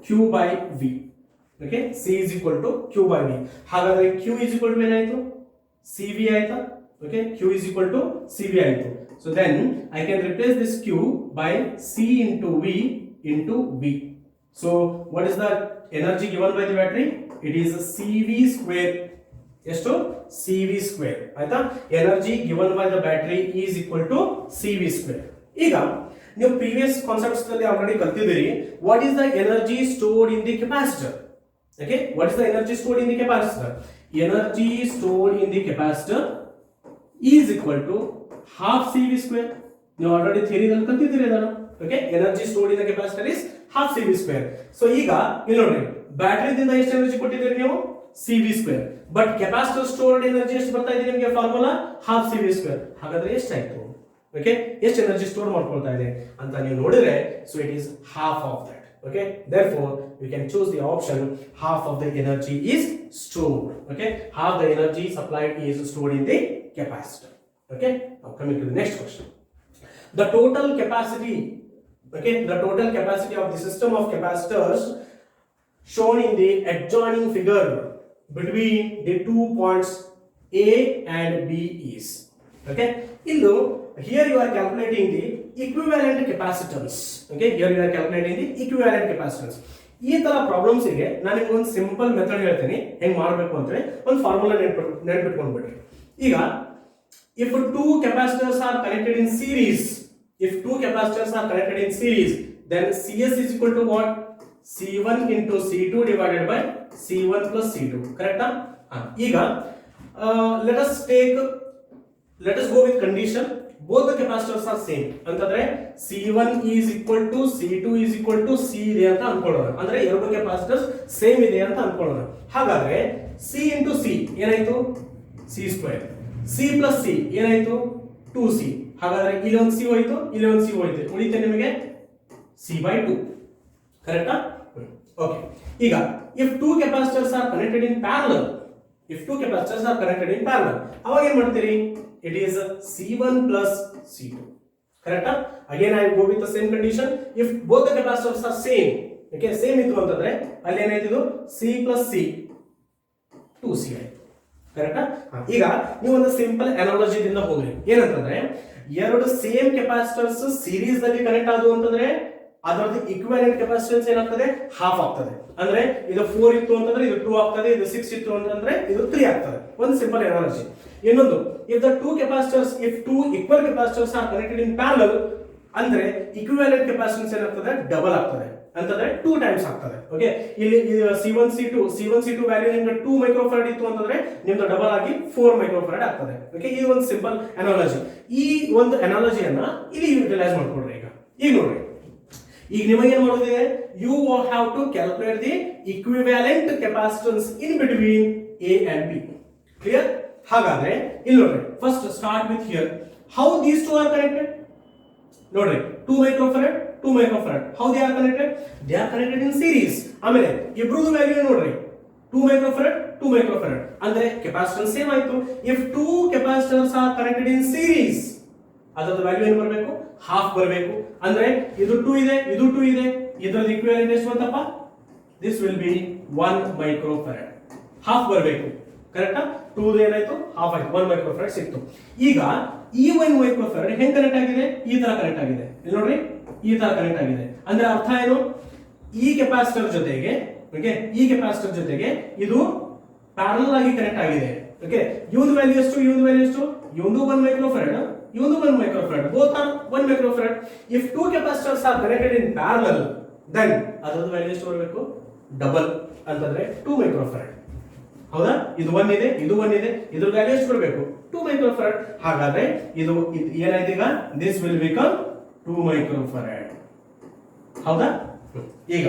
Q by V. Okay, C is equal to Q by V. ಹಾಗಾದ್ರೆ Q is equal to ಏನಾಯ್ತು? CV ಆಯ್ತಾ? Okay, Q is equal to CV ಆಯ್ತು. So then I can replace this Q by C into V into V. So what is the energy given by the battery? It is CV square. ಎಷ್ಟು? CV square. ಆಯ್ತಾ? Energy given by the battery is equal to CV square. ಈಗ ನೀವು previous concepts ನಲ್ಲಿ already ಕಲ್ತಿದ್ದೀರಿ. What is the energy stored in the capacitor? Okay, what is the energy stored in the capacitor? Energy stored in the capacitor is equal to half CV square. ನೀವು already ಥಿಯರಿದಲ್ಲಿ ಕಲ್ತಿದ್ದೀರಿ ಅದನ್ನು. Okay, energy stored in the capacitor is half CV square. So ಈಗ ಇಲ್ಲಿ ನೋಡ್ರಿ, ಬ್ಯಾಟರಿದಿಂದ ಎಷ್ಟು energy ಕೊಟ್ಟಿದ್ದೀರಿ ನೀವು? CV square. But capacitor stored energy ಎಷ್ಟು ಬರ್ತಾ ಇದೆ ನಿಮಗೆ? Formula half CV square. ಹಾಗಾದ್ರೆ ಎಷ್ಟಾಯ್ತು? ಓಕೆ, ಎಷ್ಟು ಎನರ್ಜಿ ಸ್ಟೋರ್ ಮಾಡ್ಕೊಳ್ತಾ ಇದೆ ಅಂತ ನೀವು ನೋಡಿದ್ರೆ, so it is half of that. Okay, therefore we can choose the option half of the energy is stored. Okay, half the energy supplied is stored in the capacitor. Okay, now coming to the next question. The total capacity, okay, the total capacity of the system of capacitors shown in the adjoining figure between the 2 points A and B is, okay, here you are calculating the equivalent capacitance. Okay, here you are calculating the equivalent capacitance. ಈ ತರ problems ಗೆ ನಾನು ನಿಮಗೆ ಒಂದು simple method ಹೇಳ್ತೀನಿ ಹೆಂಗ್ ಮಾಡಬೇಕು ಅಂತ ಹೇಳಿ. ಒಂದು ಫಾರ್ಮುಲಾ ನೆನಪಿಟ್ಕೊಂಡ್ಬಿಡ್ರಿ. ಈಗ if two capacitors are connected in series, then CS is equal to what? C1 into C2 divided by C1 plus C2. Correct? ಈಗ let us go with condition both the capacitors are same ಅಂತಂದ್ರೆ C1 is equal to C2 is equal to C ಇದೆ ಅಂತ ಅನ್ಕೊಳ್ಳೋಣ. ಅಂದ್ರೆ ಎರಡು capacitors same ಇದೆ ಅಂತ ಅನ್ಕೊಳ್ಳೋಣ. ಹಾಗಾದ್ರೆ C into C ಏನಾಯ್ತು? C square. C plus C ಏನಾಯ್ತು? 2C. ಹಾಗಾದ್ರೆ ಇಲ್ಲಿ ಒಂದು C ಹೋಯ್ತು, ಇಲ್ಲಿ ಒಂದು C ಹೋಯ್ತು, ಉಳಿತೆ ನಿಮಗೆ C by 2. ಕರೆಕ್ಟಾ? ಓಕೆ, ಈಗ if two capacitors are connected in parallel, ಅವಾಗ ಏನ್ ಮಾಡ್ತೀರಿ? It is C1 plus C2. Correct? Again I will go with the same condition. If both the capacitors are same, okay, same ಇತ್ತು ಅಂತಂದ್ರೆ ಅಲ್ಲಿ ಏನಾಯ್ತು? C plus C 2C ಆಯ್ತು. ಕರೆಕ್ಟಾ? ಈಗ ನೀವು ಒಂದು ಸಿಂಪಲ್ ಅನಾಲಜಿ ದಿಂದ ಹೋಗ್ರಿ. ಏನಂತಂದ್ರೆ ಎರಡು ಸೇಮ್ ಕೆಪಾಸಿಟರ್ಸ್ ಸೀರೀಸ್ ನಲ್ಲಿ ಕನೆಕ್ಟ್ ಆದವು ಅಂತಂದ್ರೆ ಅದರದ್ದು ಈಕ್ವಿವೆಲೆಂಟ್ ಕೆಪಾಸಿಟನ್ಸ್ ಏನಾಗ್ತದೆ? ಹಾಫ್ ಆಗ್ತದೆ. ಅಂದ್ರೆ ಇದು 4 ಇತ್ತು ಅಂತಂದ್ರೆ ಇದು 2 ಆಗ್ತದೆ, ಇದು 6 ಇತ್ತು ಅಂತಂದ್ರೆ ಇದು 3 ಆಗ್ತದೆ. ಒಂದು ಸಿಂಪಲ್ ಅನಾಲಜಿ. ಇನ್ನೊಂದು, if two equal capacitors are connected in parallel, ಅಂದ್ರೆ ಈಕ್ವಿವೆಲೆಂಟ್ ಕೆಪಾಸಿಟನ್ಸ್ ಏನಾಗ್ತದೆ? ಡಬಲ್ ಆಗ್ತದೆ. ಅಂತಂದ್ರೆ 2 ಟೈಮ್ಸ್ ಆಗ್ತದೆ. ಓಕೆ, ಇಲ್ಲಿ C1 C2 ವ್ಯಾಲ್ಯೂ ನಿಮಗೆ 2 ಮೈಕ್ರೋಫರಾಡ್ ಇತ್ತು ಅಂತಂದ್ರೆ ನಿಮ್ದು ಡಬಲ್ ಆಗಿ 4 ಮೈಕ್ರೋಫರಾಡ್ ಆಗ್ತದೆ. ಓಕೆ, ಇದು ಒಂದು ಸಿಂಪಲ್ ಅನಾಲಜಿ. ಈ ಒಂದು ಅನಾಲಜಿಯನ್ನ ಇಲ್ಲಿ ಯುಟಿಲೈಸ್ ಮಾಡ್ಕೊಡ್ರಿ. ಈಗ ನೋಡ್ರಿ, ಈಗ ನಿಮಗೆ ಏನು ಮಾಡೋದಿದೆ? You have to calculate the equivalent capacitance in between A and B. Clear? ಹಾಗಾದ್ರೆ ಇಲ್ಲಿ ನೋಡ್ರಿ, first start with here. How these two are connected? ನೋಡ್ರಿ, 2 microfarad how they are connected? They are connected in series. ಆಮೇಲೆ ಇಬ್ರದು value ನೋಡ್ರಿ, 2 microfarad ಅಂದ್ರೆ capacitance same ಆಯ್ತು. if two capacitors are connected in series, ಅದರ value ಏನು ಬರಬೇಕು? Half ಬರಬೇಕು. ಅಂದ್ರೆ ಇದು 2 ಇದೆ, ಇದು 2 ಇದೆ, ಇದರ ಈಕ್ವಿವೆಲೆಂಟ್ ಎಷ್ಟು ಬಂತಪ್ಪ? this will be 1 microfarad. Half ಬರಬೇಕು, ಕರೆಕ್ಟಾ? 2 ಏನಾಯ್ತು, ಹಾಫ್ ಆಯ್ತು, 1 ಮೈಕ್ರೋಫ್ಯಾರಡ್ ಸಿಕ್ತು. ಈಗ ಈ 1 ಮೈಕ್ರೋಫ್ಯಾರಡ್ ಹೆಂಗ್ ಕನೆಕ್ಟ್ ಆಗಿದೆ? ಈ ತರ ಕನೆಕ್ಟ್ ಆಗಿದೆ. ಇಲ್ಲಿ ನೋಡ್ರಿ, ಈ ತರ ಕನೆಕ್ಟ್ ಆಗಿದೆ. ಅಂದ್ರೆ ಅರ್ಥ ಏನು? ಈ ಕೆಪಾಸಿಟರ್ ಜೊತೆಗೆ, ಓಕೆ, ಈ ಕೆಪಾಸಿಟರ್ ಜೊತೆಗೆ ಇದು ಪ್ಯಾರಲಲ್ ಆಗಿ ಕನೆಕ್ಟ್ ಆಗಿದೆ. ಓಕೆ, ಯೂನ್ ವ್ಯಾಲ್ಯೂ ಎಷ್ಟು? ಯೂನ್ ವ್ಯಾಲ್ಯೂ ಎಷ್ಟು? ಯೂನ್ 1 ಮೈಕ್ರೋಫ್ಯಾರಡ್, ಯೂನ್ 1 microfarad, both are 1 microfarad. If two capacitors are connected in parallel, then ಅದರ ವ್ಯಾಲ್ಯೂ ಎಷ್ಟು ಬರಬೇಕು? ಡಬಲ್ ಅಂತಂದ್ರೆ 2 ಮೈಕ್ರೋಫ್ಯಾರಡ್. ಹೌದಾ? ಇದು 1 ಇದೆ, ಇದು 1 ಇದೆ, ಇದ್ರ ವ್ಯಾಲ್ಯೂ ಎಷ್ಟು ಬರಬೇಕು? 2 ಮೈಕ್ರೋಫ್ಯಾರಡ್. ಹಾಗಾದ್ರೆ ಇದು ಏನಾಯ್ತು ಈಗ? This will become 2 microfarad. ಹೌದಾ? ಈಗ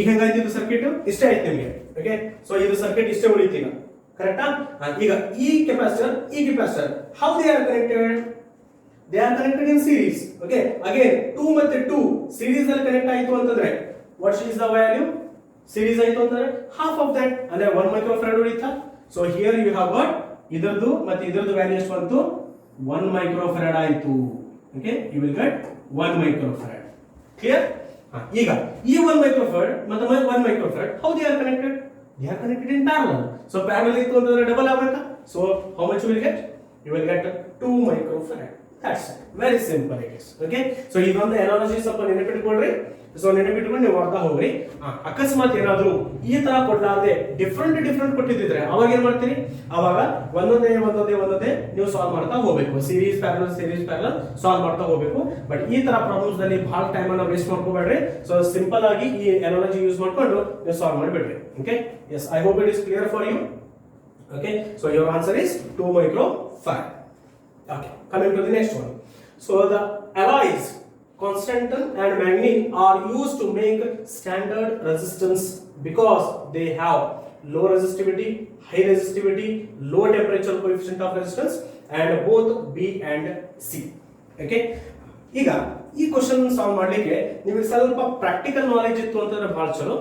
ಹೆಂಗಾಯ್ತು ಇದು ಸರ್ಕ್ಯೂಟ್? ಇಷ್ಟೇ ಆಯ್ತು ನಿಮಗೆ. ಓಕೆ, ಸೊ ಇದು ಸರ್ಕ್ಯೂಟ್ ಇಷ್ಟೇ ಉಳಿತು ಈಗ, ಕರೆಕ್ಟಾ? ಈಗ ಈ capacitor how they are connected? They are connected in series. Okay, again 2 ಮತ್ತೆ 2 ಸೀರೀಸ್ ಅಲ್ಲಿ ಕನೆಕ್ಟ್ ಆಯ್ತು ಅಂತಂದ್ರೆ what is the value? Series ಆಯ್ತು ಅಂತಂದ್ರೆ ಹಾಫ್ ಆಫ್ ದಟ್, ಅಂದ್ರೆ 1 ಮೈಕ್ರೋಫ್ಯಾರಡ್ ಉಳಿತಾ. So here you have got ಇದರದು ಮತ್ತೆ ಇದರದು ವ್ಯಾಲ್ಯೂ ಎಷ್ಟು ಬಂತು? 1 ಮೈಕ್ರೋಫ್ಯಾರಡ್ ಆಯ್ತು. Okay, you will get 1 microfarad. Clear? ಈಗ ಈ 1 ಮೈಕ್ರೋಫ್ಯಾರಡ್ ಮತ್ತೆ 1 microfarad how they are connected? They are connected in parallel. So parallel ಇತ್ತು ಅಂತಂದ್ರೆ ಡಬಲ್ ಆಗಬೇಕಾ? So how much you will get? You will get 2 microfarad. That's it. Very simple it is. Okay, so ಇದೊಂದು analogy ಸ್ವಲ್ಪ ನೆನಪಿಟ್ಕೊಳ್ರಿ. So ನೆನಪಿಟ್ಕೊಂಡು ನೀವು ಮಾಡ್ತಾ ಹೋಗ್ರಿ. ಅಕಸ್ಮಾತ್ ಏನಾದ್ರು ಈ ತರ ಕೊಡ್ಲಾರ್ದೆ ಡಿಫ್ರೆಂಟ್ ಕೊಟ್ಟಿದ್ರೆ ಅವಾಗ ಏನ್ ಮಾಡ್ತೀರಿ? ಅವಾಗ ಒಂದೊಂದೇ ನೀವು ಸಾಲ್ವ್ ಮಾಡ್ತಾ ಹೋಗ್ಬೇಕು. ಸೀರೀಸ್ ಪ್ಯಾರಲಲ್ ಸಾಲ್ವ್ ಮಾಡ್ತಾ ಹೋಗ್ಬೇಕು. ಬಟ್ ಈ ತರ ಪ್ರಾಬ್ಲಮ್ಸ್ ನಲ್ಲಿ ಬಹಳ ಟೈಮ್ ಅನ್ನ ವೇಸ್ಟ್ ಮಾಡ್ಕೋಬೇಡ್ರಿ. ಸೊ ಸಿಂಪಲ್ ಆಗಿ ಈ ಅನಾಲಜಿ ಯೂಸ್ ಮಾಡ್ಕೊಂಡು ನೀವು ಸಾಲ್ವ್ ಮಾಡಿಬಿಡ್ರಿ. Okay, yes, I hope it is clear for you. Okay, so your answer is 2 microfarad. Okay, coming to the next one. So the alloys Constantan and manganese are used to make standard resistance because they have low resistivity, high resistivity, low temperature coefficient of resistance, and both B and C. Okay, ಈಗ ಈ question solve ಮಾಡಲಿಕ್ಕೆ ನಿಮಗೆ ಸ್ವಲ್ಪ practical knowledge ಇತ್ತು ಅಂತಂದ್ರೆ ಬಹಳ ಚಲೋ.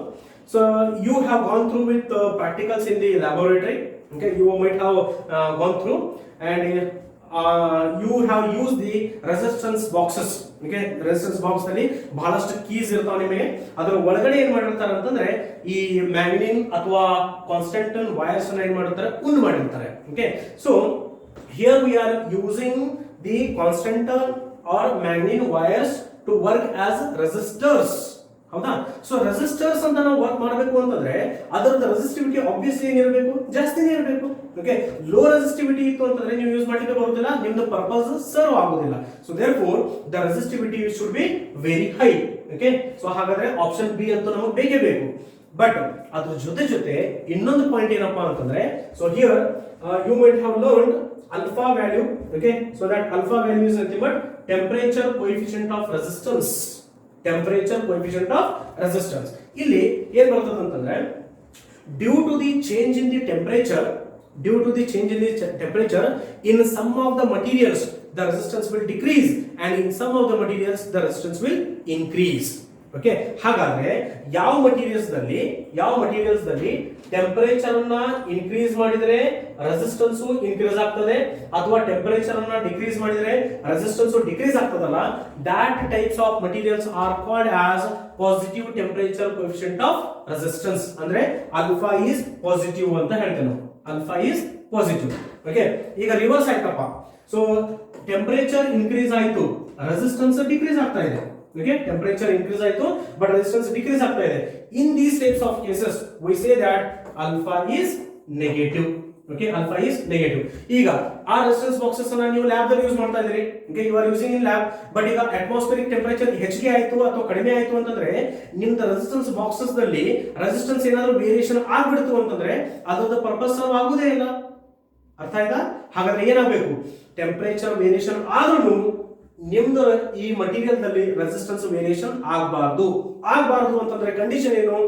So you have gone through with practicals in the laboratory. Okay, you might have gone through and you have used the resistance boxes. Okay, resistance box ನಲ್ಲಿ ಬಹಳಷ್ಟು ಕೀಸ್ ಇರ್ತಾವ ನಿಮಗೆ. ಅದರ ಒಳಗಡೆ ಏನ್ ಮಾಡಿರ್ತಾರೆ ಅಂತಂದ್ರೆ ಈ ಮ್ಯಾಗ್ನಿನ್ ಅಥವಾ ಕಾನ್ಸ್ಟಂಟನ್ ವೈರ್ಸ್ ಅನ್ನ ಏನ್ ಮಾಡಿರ್ತಾರೆ? ಉಂಡ್ ಮಾಡಿರ್ತಾರೆ. Okay, so here we are using the constantan or manganin wires to work as resistors. ಹೌದಾ? ಸೊ ರೆಸಿಸ್ಟರ್ಸ್ ಅಂತ ನಾವು ವರ್ಕ್ ಮಾಡಬೇಕು ಅಂತಂದ್ರೆ ಅದರದ ರೆಸಿಸ್ಟಿವಿಟಿ ಆಬ್ವಿಯಸ್ಲಿ ಏನಿರಬೇಕು? ಜಾಸ್ತಿನೇ ಇರಬೇಕು. ಓಕೆ, ಲೋ ರೆಸಿಸ್ಟಿವಿಟಿ ಇತ್ತು ಅಂತಂದ್ರೆ ನೀವು ಯೂಸ್ ಮಾಡಲಿಕ್ಕೆ ಬರುವುದಿಲ್ಲ, ನಿಮ್ದು ಪರ್ಪಸ್ ಸರ್ವ್ ಆಗುವುದಿಲ್ಲ. So therefore the resistivity should be very high. Okay, so ಹಾಗಾದ್ರೆ ಆಪ್ಷನ್ ಬಿ ಅಂತೂ ನಮಗೆ ಬೇಕೇ ಬೇಕು. ಬಟ್ ಅದ್ರ ಜೊತೆ ಇನ್ನೊಂದು ಪಾಯಿಂಟ್ ಏನಪ್ಪಾ ಅಂತಂದ್ರೆ, so here you might have learned alpha value. Okay, so that alpha value is nothing but temperature coefficient of resistance. Temperature coefficient of resistance. ಇಲ್ಲಿ ಏನು ಬರ್ತದೆ ಅಂತಂದ್ರೆ due to the change in the temperature in some of the materials the resistance will decrease and in some of the materials the resistance will increase. Okay, ಹಾಗಾದ್ರೆ ಯಾವ materials ನಲ್ಲಿ temperature ಅನ್ನ increase ಮಾಡಿದ್ರೆ resistance increase ಆಗ್ತದೆ, ಅಥವಾ temperature ಅನ್ನ decrease ಮಾಡಿದ್ರೆ resistance decrease ಆಗ್ತದಲ್ಲ, that types of materials are called as positive temperature coefficient of resistance. ಅಂದ್ರೆ ಆಲ್ಫಾ ಈಸ್ ಪಾಸಿಟಿವ್ ಅಂತ ಹೇಳ್ತೇವೆ ನಾವು. Alpha is positive. ಓಕೆ, ಈಗ ರಿವರ್ಸ್ ಆಯ್ತಪ್ಪ. ಸೊ ಟೆಂಪರೇಚರ್ ಇನ್ಕ್ರೀಸ್ ಆಯ್ತು, ರೆಸಿಸ್ಟೆನ್ಸ್ ಡಿಕ್ರೀಸ್ ಆಗ್ತಾ ಇದೆ. Okay, temperature increase ಆಯ್ತು but resistance decrease ಆಗ್ತಾ ಇದೆ. In these types of cases we say that alpha is negative. Okay, alpha is negative. ಈಗ ಆ ರೆಸಿಸ್ಟೆನ್ಸ್ ಬಾಕ್ಸಸ್ ಅನ್ನ ನೀವು ಲ್ಯಾಬ್ ದಲ್ಲಿ ಯೂಸ್ ಮಾಡ್ತಾ ಇದ್ದೀರಿ. Okay, you are using in lab, but ಈಗ ಅಟ್ಮಾಸ್ಫಿಯರಿಕ್ ಟೆಂಪರೇಚರ್ ಹೆಚ್ಚಿಗೆ ಆಯ್ತು ಅಥವಾ ಕಡಿಮೆ ಆಯ್ತು ಅಂತಂದ್ರೆ ನಿಮ್ದು ರೆಸಿಸ್ಟೆನ್ಸ್ ಬಾಕ್ಸಸ್ ದಲ್ಲಿ ರೆಸಿಸ್ಟೆನ್ಸ್ ಏನಾದರೂ ವೇರಿಯೇಷನ್ ಆಗ್ಬಿಡ್ತು ಅಂತಂದ್ರೆ ಅದರ ಪರ್ಪಸ್ ಸರ್ವ್ ಆಗುವುದೇ ಇಲ್ಲ. ಅರ್ಥ ಆಯ್ತಾ? ಹಾಗಾದ್ರೆ ಏನಾಗಬೇಕು? ಟೆಂಪರೇಚರ್ ವೇರಿಯೇಷನ್ ಆದ್ರೂ ನಿಮ್ದು ಈ ಮಟೀರಿಯಲ್ ನಲ್ಲಿ ರೆಸಿಸ್ಟೆನ್ಸ್ ವೇರಿಯೇಷನ್ ಆಗಬಾರದು ಅಂತಂದ್ರೆ ಕಂಡೀಷನ್ ಏನು?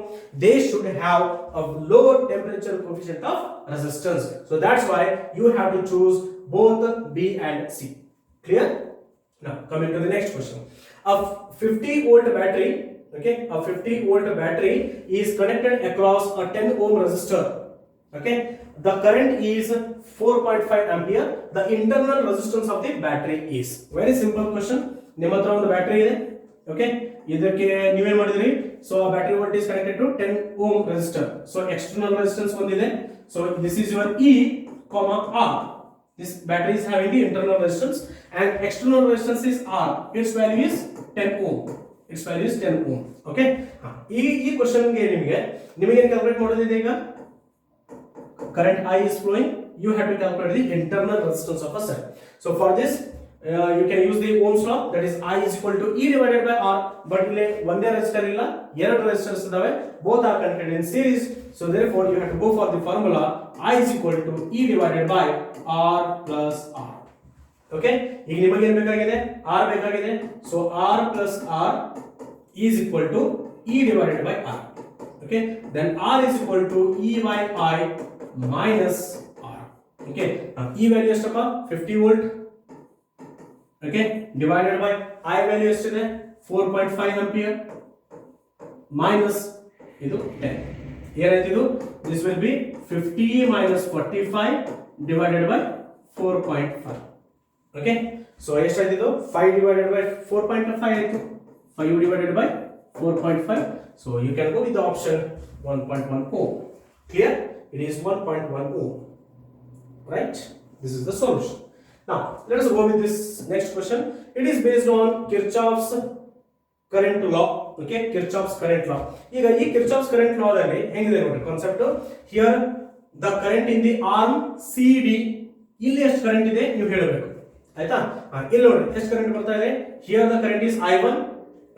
They should have a low temperature coefficient of resistance. So that's why you have to choose both B and C. Clear? Now coming to the next question. A 50 volt battery, okay, a 50 volt battery is connected across a 10 ohm resistor. Okay, the current is 4.5 ampere. The internal resistance of the battery is. Very simple question. ನಿಮ್ಮ ಹತ್ರ ಒಂದು battery ಇದೆ, okay ಇದಕ್ಕೆ ನೀವೇನ್ ಮಾಡಿದ್ರಿ so battery voltage connected to 10 ohm resistor so external resistance ಒಂದಿದೆ so this is your E, R. This battery is having the internal resistance and external resistance is R. Its value is 10 ohm. Its value is 10 ohm. Okay? ಈ question ಗೆ ನಿಮಗೆ calculate ಮಾಡೋದಿದೆ ಈಗ current I is flowing, you have to calculate the internal resistance of a cell. So for this you can use the Ohm's law, that is I is equal to E divided by R, but ಇಲ್ಲಿ ಒಂದೇ resistor ಇಲ್ಲ ಎರಡು resistors ಇದಾವೆ, both are connected in series, so therefore you have to go for the formula I is equal to E divided by R plus R. Okay, ಈಗ ನಿಮಗೆ ಏನು ಬೇಕಾಗಿದೆ R ಬೇಕಾಗಿದೆ, so R plus R is equal to E divided by R. Okay, then R is equal to E by I minus R. Okay, E value ಎಷ್ಟಪ್ಪ 50 volt. Okay, divided by I value ಎಷ್ಟಿದೆ 4.5 ampere minus ಇದು 10. ಏನಾಯ್ತು ಇದು this will be 50 minus 45 divided by 4.5. Okay, so ಎಷ್ಟಾಯ್ತು ಇದು 5 divided by 4.5 ಆಯ್ತು 5 divided by 4.5, so you can go with the option 1.1 ohm. Clear? It is 1.1 ohm, right? This is the solution. Now let us go with this next question. It is based on Kirchhoff's current law. Okay, Kirchhoff's current law. ಈಗ ಈ Kirchhoff's current law ದಲ್ಲಿ ಹೆಂಗಿದೆ ನೋಡಿ concept. Here the current in the arm CD, ಇಲ್ಲಿ ಎಷ್ಟು current ಇದೆ ನೀವು ಹೇಳಬೇಕು ಆಯ್ತಾ. ಇಲ್ಲಿ ನೋಡಿ ಎಷ್ಟು ಕರೆಂಟ್ ಬರ್ತಾ ಇದೆ, here the current is I1.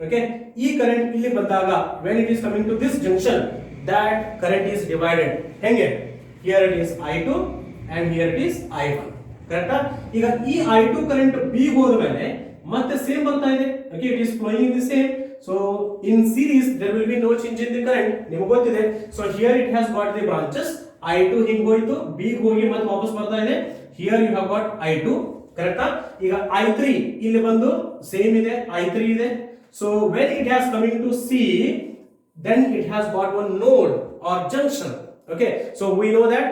Okay, ಈ ಕರೆಂಟ್ ಇಲ್ಲಿ ಬಂದಾಗ when it is coming to this junction, that current is divided. ಹೆಂಗೆ, here it is I2 and here it is I1. ಕರೆಕ್ಟಾ? ಈಗ ಈ I2 ಕರೆಂಟ್ B ಹೋದ ಮೇಲೆ ಮತ್ತೆ ಸೇಮ್ ಬರ್ತಾ ಇದೆ. Okay, it is flowing in the same, so in series there will be no change in the current. ನಿಮಗೆ ಗೊತ್ತಿದೆ, so here it has got the branches. I2 ಹಿಂಗ್ ಹೋಯ್ತು, B ಹೋಗಿ ಮತ್ತೆ ವಾಪಸ್ ಬರ್ತಾ ಇದೆ. Here you have got I2. ಕರೆಕ್ಟಾ? ಈಗ I3 ಇಲ್ಲಿ ಬಂದು ಸೇಮ್ ಇದೆ, I3 ಇದೆ. So when it has coming to C, then it has got one node or junction. Okay, so we know that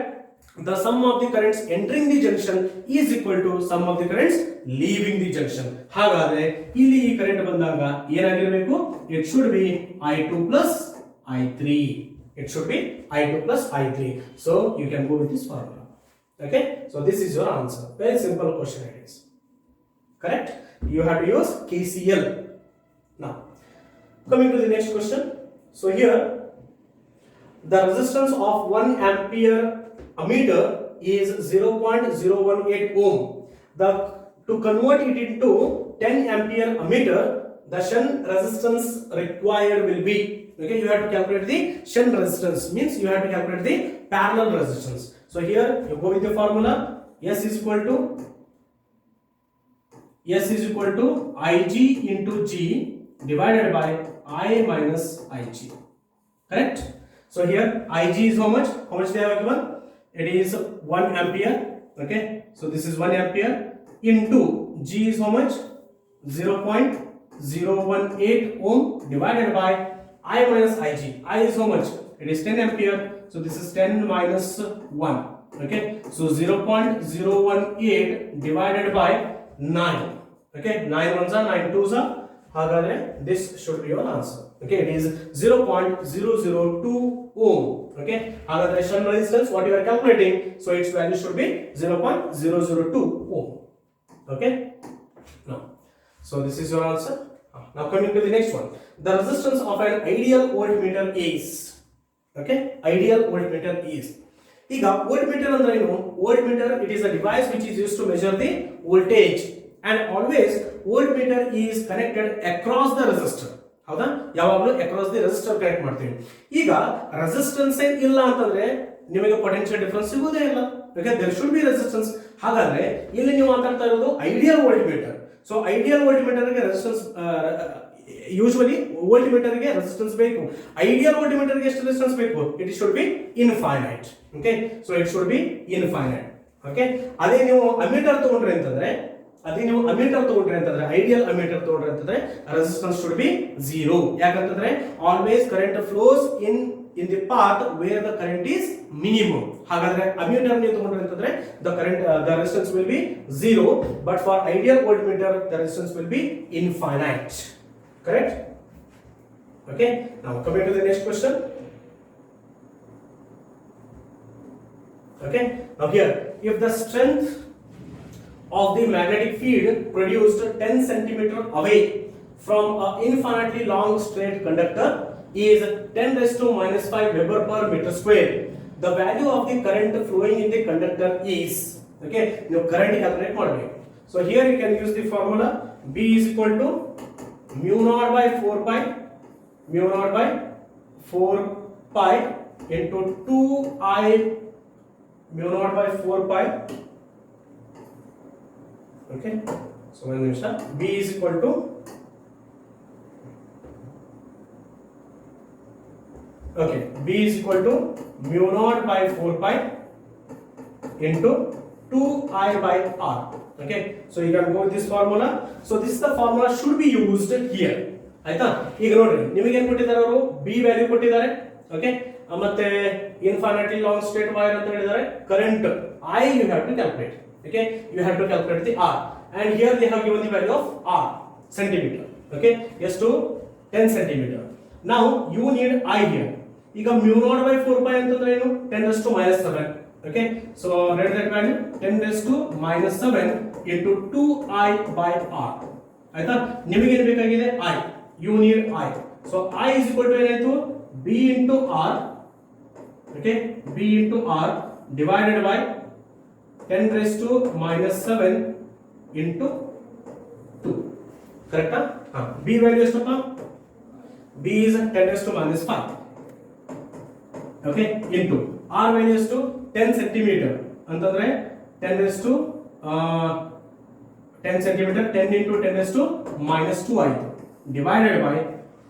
the sum of the currents entering the junction is equal to sum of the currents leaving the junction. ಹಾಗಾದ್ರೆ ಇಲ್ಲಿ ಈ current ಬಂದಾಗ ಏನಾಗಿರಬೇಕು, it should be I2 plus I3. It should be I2 plus I3. So you can go with this formula. Okay, so this is your answer. Very simple question it is. Correct? You have to use KCL. Now coming to the next question. So here the resistance of 1 ampere ammeter is 0.018 ohm. To convert it into 10 ampere ammeter, the shunt resistance required will be, okay, you have to calculate the shunt resistance, means you have to calculate the parallel resistance. So here you go with the formula, S is equal to Ig into G divided by I minus Ig. Correct? So here Ig is how much they have given, it is 1 ampere. Okay, so this is 1 ampere into G is how much, 0.018 ohm divided by I minus Ig. I is how much, it is 10 ampere, so this is 10 minus 1. Okay, so 0.018 divided by 9. Okay, 9 ones are 9 twos are, ಹಾಗಾದ್ರೆ this should be your answer. Okay, it is 0.002 ohm. Okay, ಹಾಗಾದ್ರೆ shunt resistance what you are calculating, so its value should be 0.002 ohm. Okay, now so this is your answer. Now coming to the next one, the resistance of an ideal voltmeter is, okay, ideal voltmeter is, ಈಗ voltmeter ಅಂದ್ರೆ ಏನು, voltmeter it is a device which is used to measure the voltage, and always voltmeter is connected across the resistor. ಹೌದಾ, ಯಾವಾಗಲೂ across the resistor connect ಮಾಡ್ತೀವಿ. ಈಗ resistance ಇಲ್ಲ ಅಂತಂದ್ರೆ ನಿಮಗೆ ಪೊಟೆನ್ಷಿಯಲ್ ಡಿಫರೆನ್ಸ್ ಸಿಗೋದೇ ಇಲ್ಲ. Okay, there should be resistance. ಹಾಗಾದ್ರೆ ಇಲ್ಲಿ ನೀವು ಮಾತಾಡ್ತಾ ಇರೋದು ideal voltmeter. So ideal voltmeter ಗೆ ರೆಸಿಸ್ಟೆನ್ಸ್ ಯೂಶುವಲಿ ವೋಲ್ಟ್ಮೀಟರ್ ಗೆ ರೆಸಿಸ್ಟೆನ್ಸ್ ಬೇಕು. ಐಡಿಯಲ್ ವೋಲ್ಟ್ಮೀಟರ್ ಗೆ ಎಷ್ಟು ರೆಸಿಸ್ಟೆನ್ಸ್ ಬೇಕು, it should be infinite. Okay, so it should be infinite. Okay, ಅದೇ ನೀವು ಅಮೀಟರ್ ತಗೊಂಡ್ರೆ ಅಂತಂದ್ರೆ ಐಡಿಯಲ್ ಅಮೀಟರ್ ತಗೊಂಡ್ರೆ ಅಂತಂದ್ರೆ ರೆಸಿಸ್ಟೆನ್ಸ್ ಶುಡ್ ಬಿ 0. ಯಾಕಂತಂದ್ರೆ always current flows in the path where the current is minimum. ಹಾಗಾದ್ರೆ ಅಮೀಟರ್ ನೀವು ತಗೊಂಡ್ರೆ ಅಂತಂದ್ರೆ the resistance will be 0, but for ideal voltmeter the resistance will be infinite. correct? Okay, now coming to the next question. Okay, now here, if the strength of the magnetic field produced 10 centimeter away from an infinitely long straight conductor is 10 raised to minus 5 Weber per meter square, the value of the current flowing in the conductor is, okay, now current calculate ಮಾಡಬೇಕು. So here you can use the formula B is equal to mu naught by 4 pi into 2I mu naught by 4 pi. Okay, so one Nimish, B is equal to B is equal to mu naught by 4 pi into 2I by R. Okay, so you can go with this formula. So this is the formula should be used here. ಆಯ್ತಾ, ಈಗ ನೋಡ್ರಿ ನಿಮಗೆ ಏನು ಕೊಟ್ಟಿದ್ದಾರೆ, ಅವರು B value ಕೊಟ್ಟಿದ್ದಾರೆ. Okay, ಮತ್ತೆ infinitely long straight wire ಅಂತ ಹೇಳಿದ್ದಾರೆ. Current I you have to calculate. Okay, you have to calculate the R, and here they have given the value of R centimeter. Okay, yes to 10 centimeter. Now you need I here. ಈಗ mu naught by 4 pi ಅಂತಂದ್ರೆ ಏನು, 10 raised to minus 7. Okay, so write that value 10 raised to minus 7 into 2I by R. ಆಯ್ತಾ, ನಿಮಗೆ ಏನು ಬೇಕಾಗಿದೆ I, you need I. So I is equal to ಏನಾಯ್ತು, B into R. Okay, B into R divided by 10 raised to minus 7 into 2. Correct? B value is what? B is 10 raised to minus 5. Okay, into R value is to 10 centimeter. ಅಂತಂದ್ರೆ 10 raised to 10 centimeter, 10 into 10 raised to minus 2 ಆಯಿತು, divided by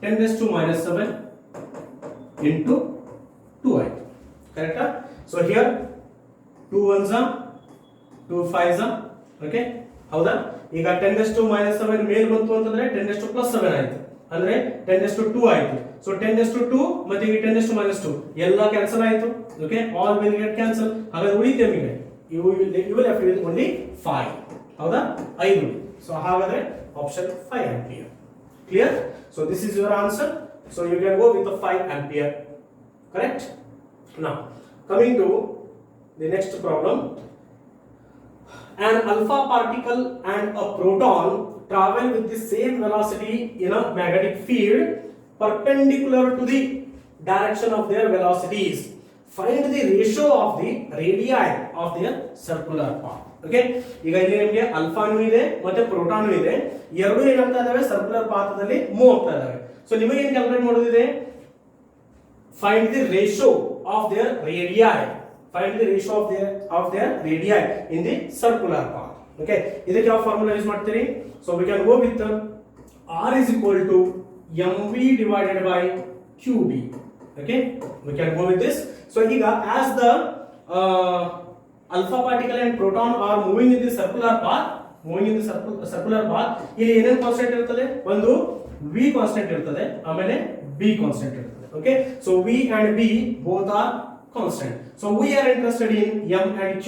10 raised to minus 7 into 2 ಆಯಿತು. Correct? So here 2 ones are 2 5s are. Okay, ಹೌದಾ? ಈಗ 10 raised to minus 7 ಮೇಲ್ ಬಂತು ಅಂತಂದ್ರೆ 10 raised to plus 7 ಆಯಿತು, ಅಂದ್ರೆ 10 raised to 2 ಆಯಿತು. So 10 raised to 2 ಮತ್ತೆ ಈಗ 10 raised to minus 2 ಎಲ್ಲ ಕ್ಯಾನ್ಸಲ್ ಆಯಿತು. Okay, all will get cancel. ಹಾಗಾದ್ರೆ ಉಳಿತು ನಿಮಗೆ you will have to use only 5. ಹೌದಾ, 5. So ಹಾಗಾದ್ರೆ option 5 ampere. Clear? So this is your answer. So you can go with the 5 ampere. Correct? Now coming to the next problem. An alpha particle and a proton travel with the same velocity in a magnetic field perpendicular to the direction of their velocities. Find the ratio of the radii of their circular path. Okay, ಈಗ ಇಲ್ಲಿ ನಿಮಗೆ ಅಲ್ಫಾನು ಇದೆ ಮತ್ತೆ proton ಇದೆ, ಎರಡು ಏನಾಗ್ತಾ ಇದಾವೆ, circular ಪಾಥದಲ್ಲಿ move ಆಗ್ತಾ ಇದಾವೆ. ಸೊ ನಿಮಗೆ ಏನು ಕ್ಯಾಲ್ಕುಲೇಟ್ ಮಾಡೋದಿದೆ, find the ratio of their radii. Find the ratio of their radii in the circular path. Okay, ಇದಕ್ಕೆ ಯಾವ ಫಾರ್ಮುಲಾ ಯೂಸ್ ಮಾಡ್ತೀರಿ? So we can go with R is equal to mv divided by qb. Okay, we can go with this. So ಈಗ as the alpha particle and proton are moving in the circular path, ಇಲ್ಲಿ ಏನೇನು constant ಇರ್ತದೆ, ಒಂದು v constant ಇರ್ತದೆ, ಆಮೇಲೆ b constant ಇರ್ತದೆ. Okay, so v and b both are constant. So we are interested in m and q.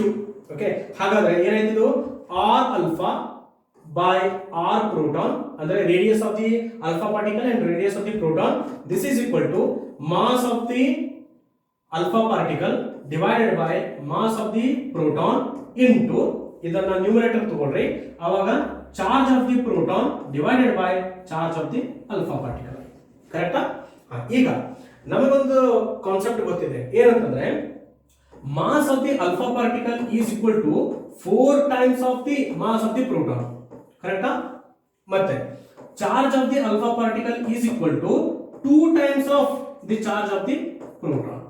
Okay, ಹಾಗಾದ್ರೆ ಏನಾಯ್ತು, r alpha by r proton, ಅಂದ್ರೆ radius of the alpha particle and radius of the proton, this is equal to mass of the alpha particle divided by mass of the proton into, ಇದನ್ನ numerator ತಗೊಳ್ರಿ, ಆವಾಗ charge of the proton divided by charge of the alpha particle. ಕರೆಕ್ಟಾ? ಈಗ ನಮಗೊಂದು concept ಗೊತ್ತಿದೆ, ಏನಂತಂದ್ರೆ mass of the alpha particle is equal to 4 times of the mass of the proton. ಕರೆಕ್ಟಾ? ಮತ್ತೆ charge of the alpha particle is equal to 2 times of the charge of the proton.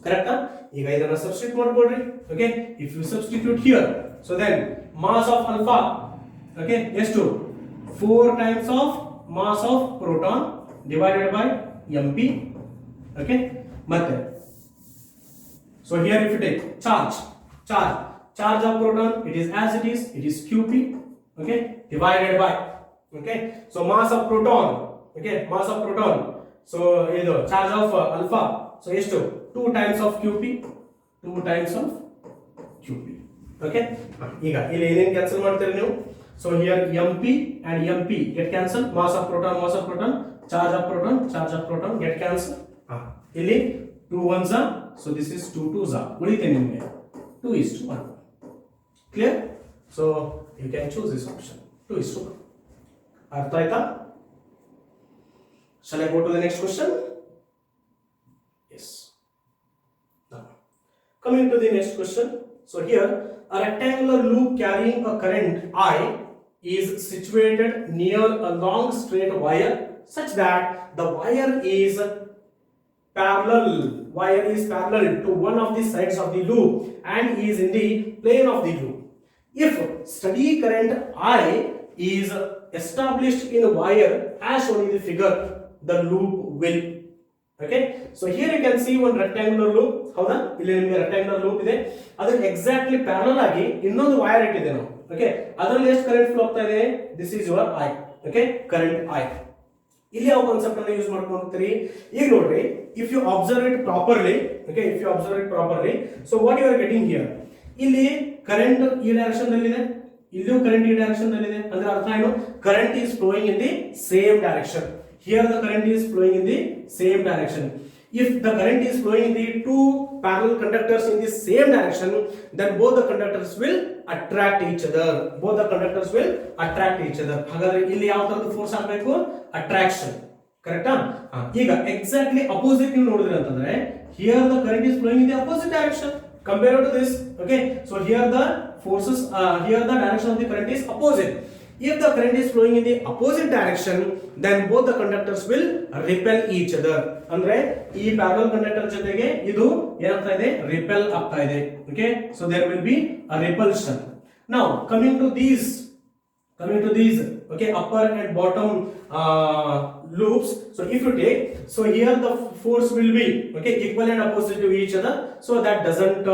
ಕರೆಕ್ಟಾ? ಈಗ ಇದನ್ನ substitute ಮಾಡ್ಕೊಳ್ರಿ. Okay, if you substitute here, so then mass of alpha, okay, ಎಷ್ಟು, 4 times of mass of proton divided by mp. Okay, ಮತ್ತೆ so here if you take charge of proton, it is as it is qp. Okay, divided by, okay, so mass of proton, okay, mass of proton, so ಇದು charge of alpha, so ಎಷ್ಟು, 2 times of qp. Okay, ಈಗ ಇಲ್ಲಿ ಏನೇನು cancel ಮಾಡ್ತೀರಿ ನೀವು, So here mp and mp get cancelled, mass of proton, charge of proton get cancelled. ಇಲ್ಲಿ 2 ones are, so this is 2 2s are, ಉಳಿತೆ ನಿಮಗೆ 2:1. Clear? So you can choose this option 2:1. ಅರ್ಥ ಆಯ್ತಾ? Shall I go to the next question? Yes. Now, coming to the next question. So here, a rectangular loop carrying a current I is situated near a long straight wire such that the wire is parallel to one of the sides of the loop and is in the plane of the loop. If steady current I is established in a wire as shown in the figure, the loop will. Okay, so here you can see one rectangular loop. ಹೌದಾ, ಇಲ್ಲಿ ನಿಮಗೆ rectangular loop ಇದೆ, ಅದಕ್ಕೆ exactly parallel ಆಗಿ ಇನ್ನೊಂದು wire ಇಟ್ಟಿದೆ ನಾವು. Okay, ಅದರಲ್ಲಿ ಎಷ್ಟು ಕರೆಂಟ್ ಫ್ಲೋ ಆಗ್ತಾ ಇದೆ? This is your I. Okay, current I. ಇಲ್ಲಿ ಯಾವ ಕಾನ್ಸೆಪ್ಟ್ ಅನ್ನು ಯೂಸ್ ಮಾಡ್ಕೊಂಡು ಹೋಗ್ತೀರಿ? ಈಗ ನೋಡ್ರಿ, if you observe it properly, okay, if you observe it properly, so what you are getting here, ಇಲ್ಲಿ ಕರೆಂಟ್ ಈ ಡೈರೆಕ್ಷನ್ ನಲ್ಲಿ ಇದೆ, ಇಲ್ಲಿಯೂ ಕರೆಂಟ್ ಈ ಡೈರೆಕ್ಷನ್ ನಲ್ಲಿ ಇದೆ. ಅಂದ್ರೆ ಅರ್ಥ ಏನು? Current is flowing in the same direction. Here the current is flowing in the same direction. If the current is flowing in the two parallel conductors in the same direction, then both the conductors will attract each other. ಹಾಗಾದ್ರೆ ಇಲ್ಲಿ ಯಾವ ತರದ force ಆಗಬೇಕು? Attraction. ಕರೆಕ್ಟಾ? ಈಗ exactly opposite ನೀವು ನೋಡಿದ್ರೆ ಅಂತಂದ್ರೆ, here the current is flowing in the opposite direction compared to this. Okay, so here the forces, here the direction of the current is opposite. If the current is flowing in the opposite direction, then both the conductors will repel each other. ಅಂದ್ರೆ ಈ parallel conductor ಜೊತೆಗೆ ಇದು ಏನಾಗ್ತಾ ಇದೆ? Repel ಆಗ್ತಾ ಇದೆ. Okay, so there will be a repulsion. Now coming to these, okay, upper and bottom loops. So if you take, so here the force will be, okay, equal and opposite to each other, so that doesn't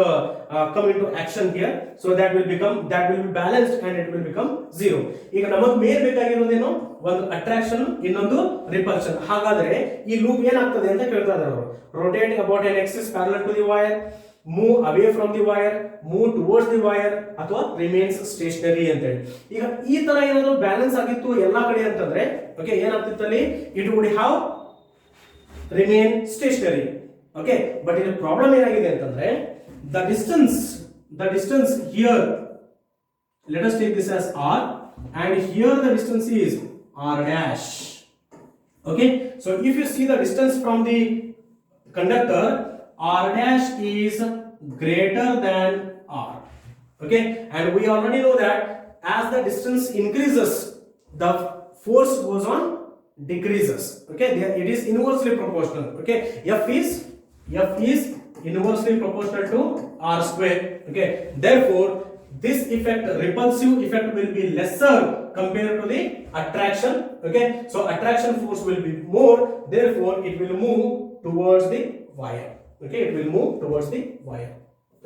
come into action here. So that will be balanced and it will become zero. ಈಗ ನಮಗೆ main ಬೇಕಾಗಿರೋದೇನು? ಒಂದು attraction, ಇನ್ನೊಂದು repulsion. ಹಾಗಾದ್ರೆ ಈ loop ಏನಾಗ್ತದೆ ಅಂತ ಕೇಳ್ತಾ ಇದ್ದಾರೆ ಅವರು. rotating about an axis parallel to the wire, move away from the wire, move towards the wire, ಅಥವಾ remains stationary ಅಂತ ಹೇಳಿ. ಈಗ ಈ ತರ ಏನಾದರೂ ಬ್ಯಾಲೆನ್ಸ್ ಆಗಿತ್ತು ಎಲ್ಲಾ ಕಡೆ ಅಂತಂದ್ರೆ, ಓಕೆ, ಏನಾಗ್ತಿತ್ತು ಅಲ್ಲಿ? it would have remain stationary. Okay, but ಇಲ್ಲಿ ಪ್ರಾಬ್ಲಮ್ ಏನಾಗಿದೆ ಅಂತಂದ್ರೆ, the distance here, let us take this as r, and here the distance is r dash. Okay, so if you see the distance from the conductor, r dash is greater than r. Okay, and we already know that as the distance increases, the force goes on decreases. Okay, it is inversely proportional. Okay, f is inversely proportional to r square. Okay, therefore this effect, repulsive effect, will be lesser compared to the attraction. Okay, so attraction force will be more, therefore it will move towards the wire. Okay, it will move towards the wire.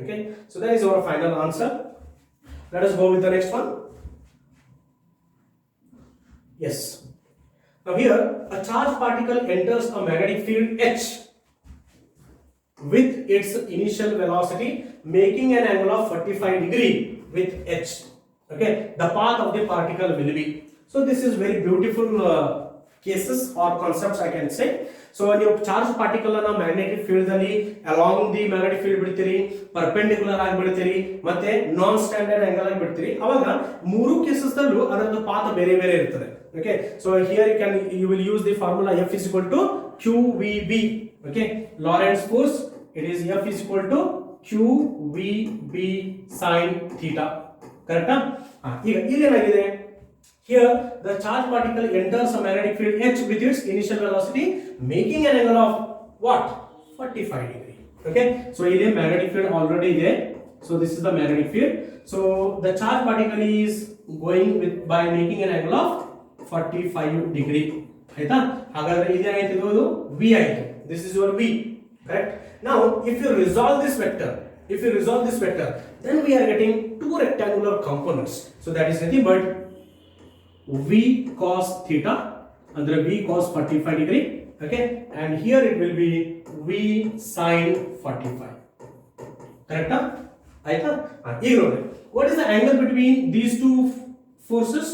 Okay, so that is our final answer. Let us go with the next one. Yes, now here a charged particle enters a magnetic field H with its initial velocity making an angle of 45 degree with H. Okay, the path of the particle will be. So this is very beautiful cases or concepts I can say. So ನೀವು charge particle ಅನ್ನ magnetic field ಅಲ್ಲಿ along the magnetic field ಬಿಡ್ತೀರಿ, perpendicular ಆಗಿ ಬಿಡ್ತೀರಿ, ಮತ್ತೆ ನಾನ್ standard angle ಆಗಿ ಬಿಡ್ತೀರಿ. ಅವಾಗ ಮೂರು ಕೇಸಸ್ ದಲ್ಲೂ ಅದರ ಪಾತ್ ಬೇರೆ ಬೇರೆ ಇರ್ತದೆ. Okay, so here you will use the formula F is equal to QVB. Okay, Lorentz force, it is F is equal to QVB sin theta. ಕರೆಕ್ಟಾ? ಈಗ ಇಲ್ಲಿ ಏನಾಗಿದೆ? Here the charged particle enters a magnetic field H with its initial velocity making an angle of what? 45 degree. Okay, so here magnetic field already there. So this is the magnetic field. So the charged particle is going with by making an angle of 45 degree. ಆಯ್ತಾ? ಹಾಗಾದ್ರೆ ಇದು ಏನಾಯ್ತು? V ಆಯ್ತು. This is your V. Correct? Now if you resolve this vector, then we are getting two rectangular components. So that is nothing but V cos theta, andre V cos 45 degree. Okay, and here it will be V sin 45. Correct? Aita? What is the angle between these two forces.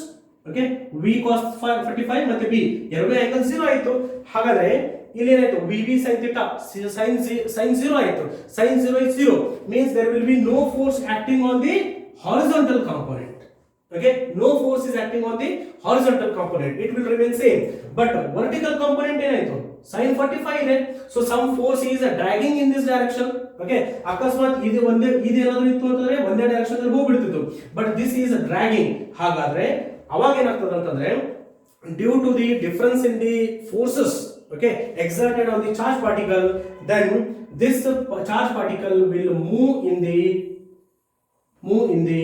Okay, V cos 45 ಮತ್ತೆ B ಎರಡು angle 0 ಆಯ್ತು. ಹಾಗಾದ್ರೆ ಇಲ್ಲಿ ಏನಾಯ್ತು, V B sin theta sin 0 ಆಯ್ತು. sin 0 is 0 means there will be no force acting on the horizontal component. Okay, no force is acting on the horizontal component, it will remain same. But vertical component ಏನಾಯ್ತು, sin 45 ಇದೆ. So some force is dragging in this direction. Okay, ಅಕಸ್ಮಾತ್ ಇದು ಏನಾದರೂ ಇತ್ತು ಅಂತಂದ್ರೆ ಒಂದೇ direction ಅಲ್ಲಿ ಹೋಗ್ಬಿಡ್ತಿತ್ತು. But this is dragging. ಹಾಗಾದ್ರೆ ಅವಾಗ ಏನಾಗ್ತದೆ ಅಂತಂದ್ರೆ due to the difference in the forces, okay, exerted on the charge particle, then this charge particle will move in the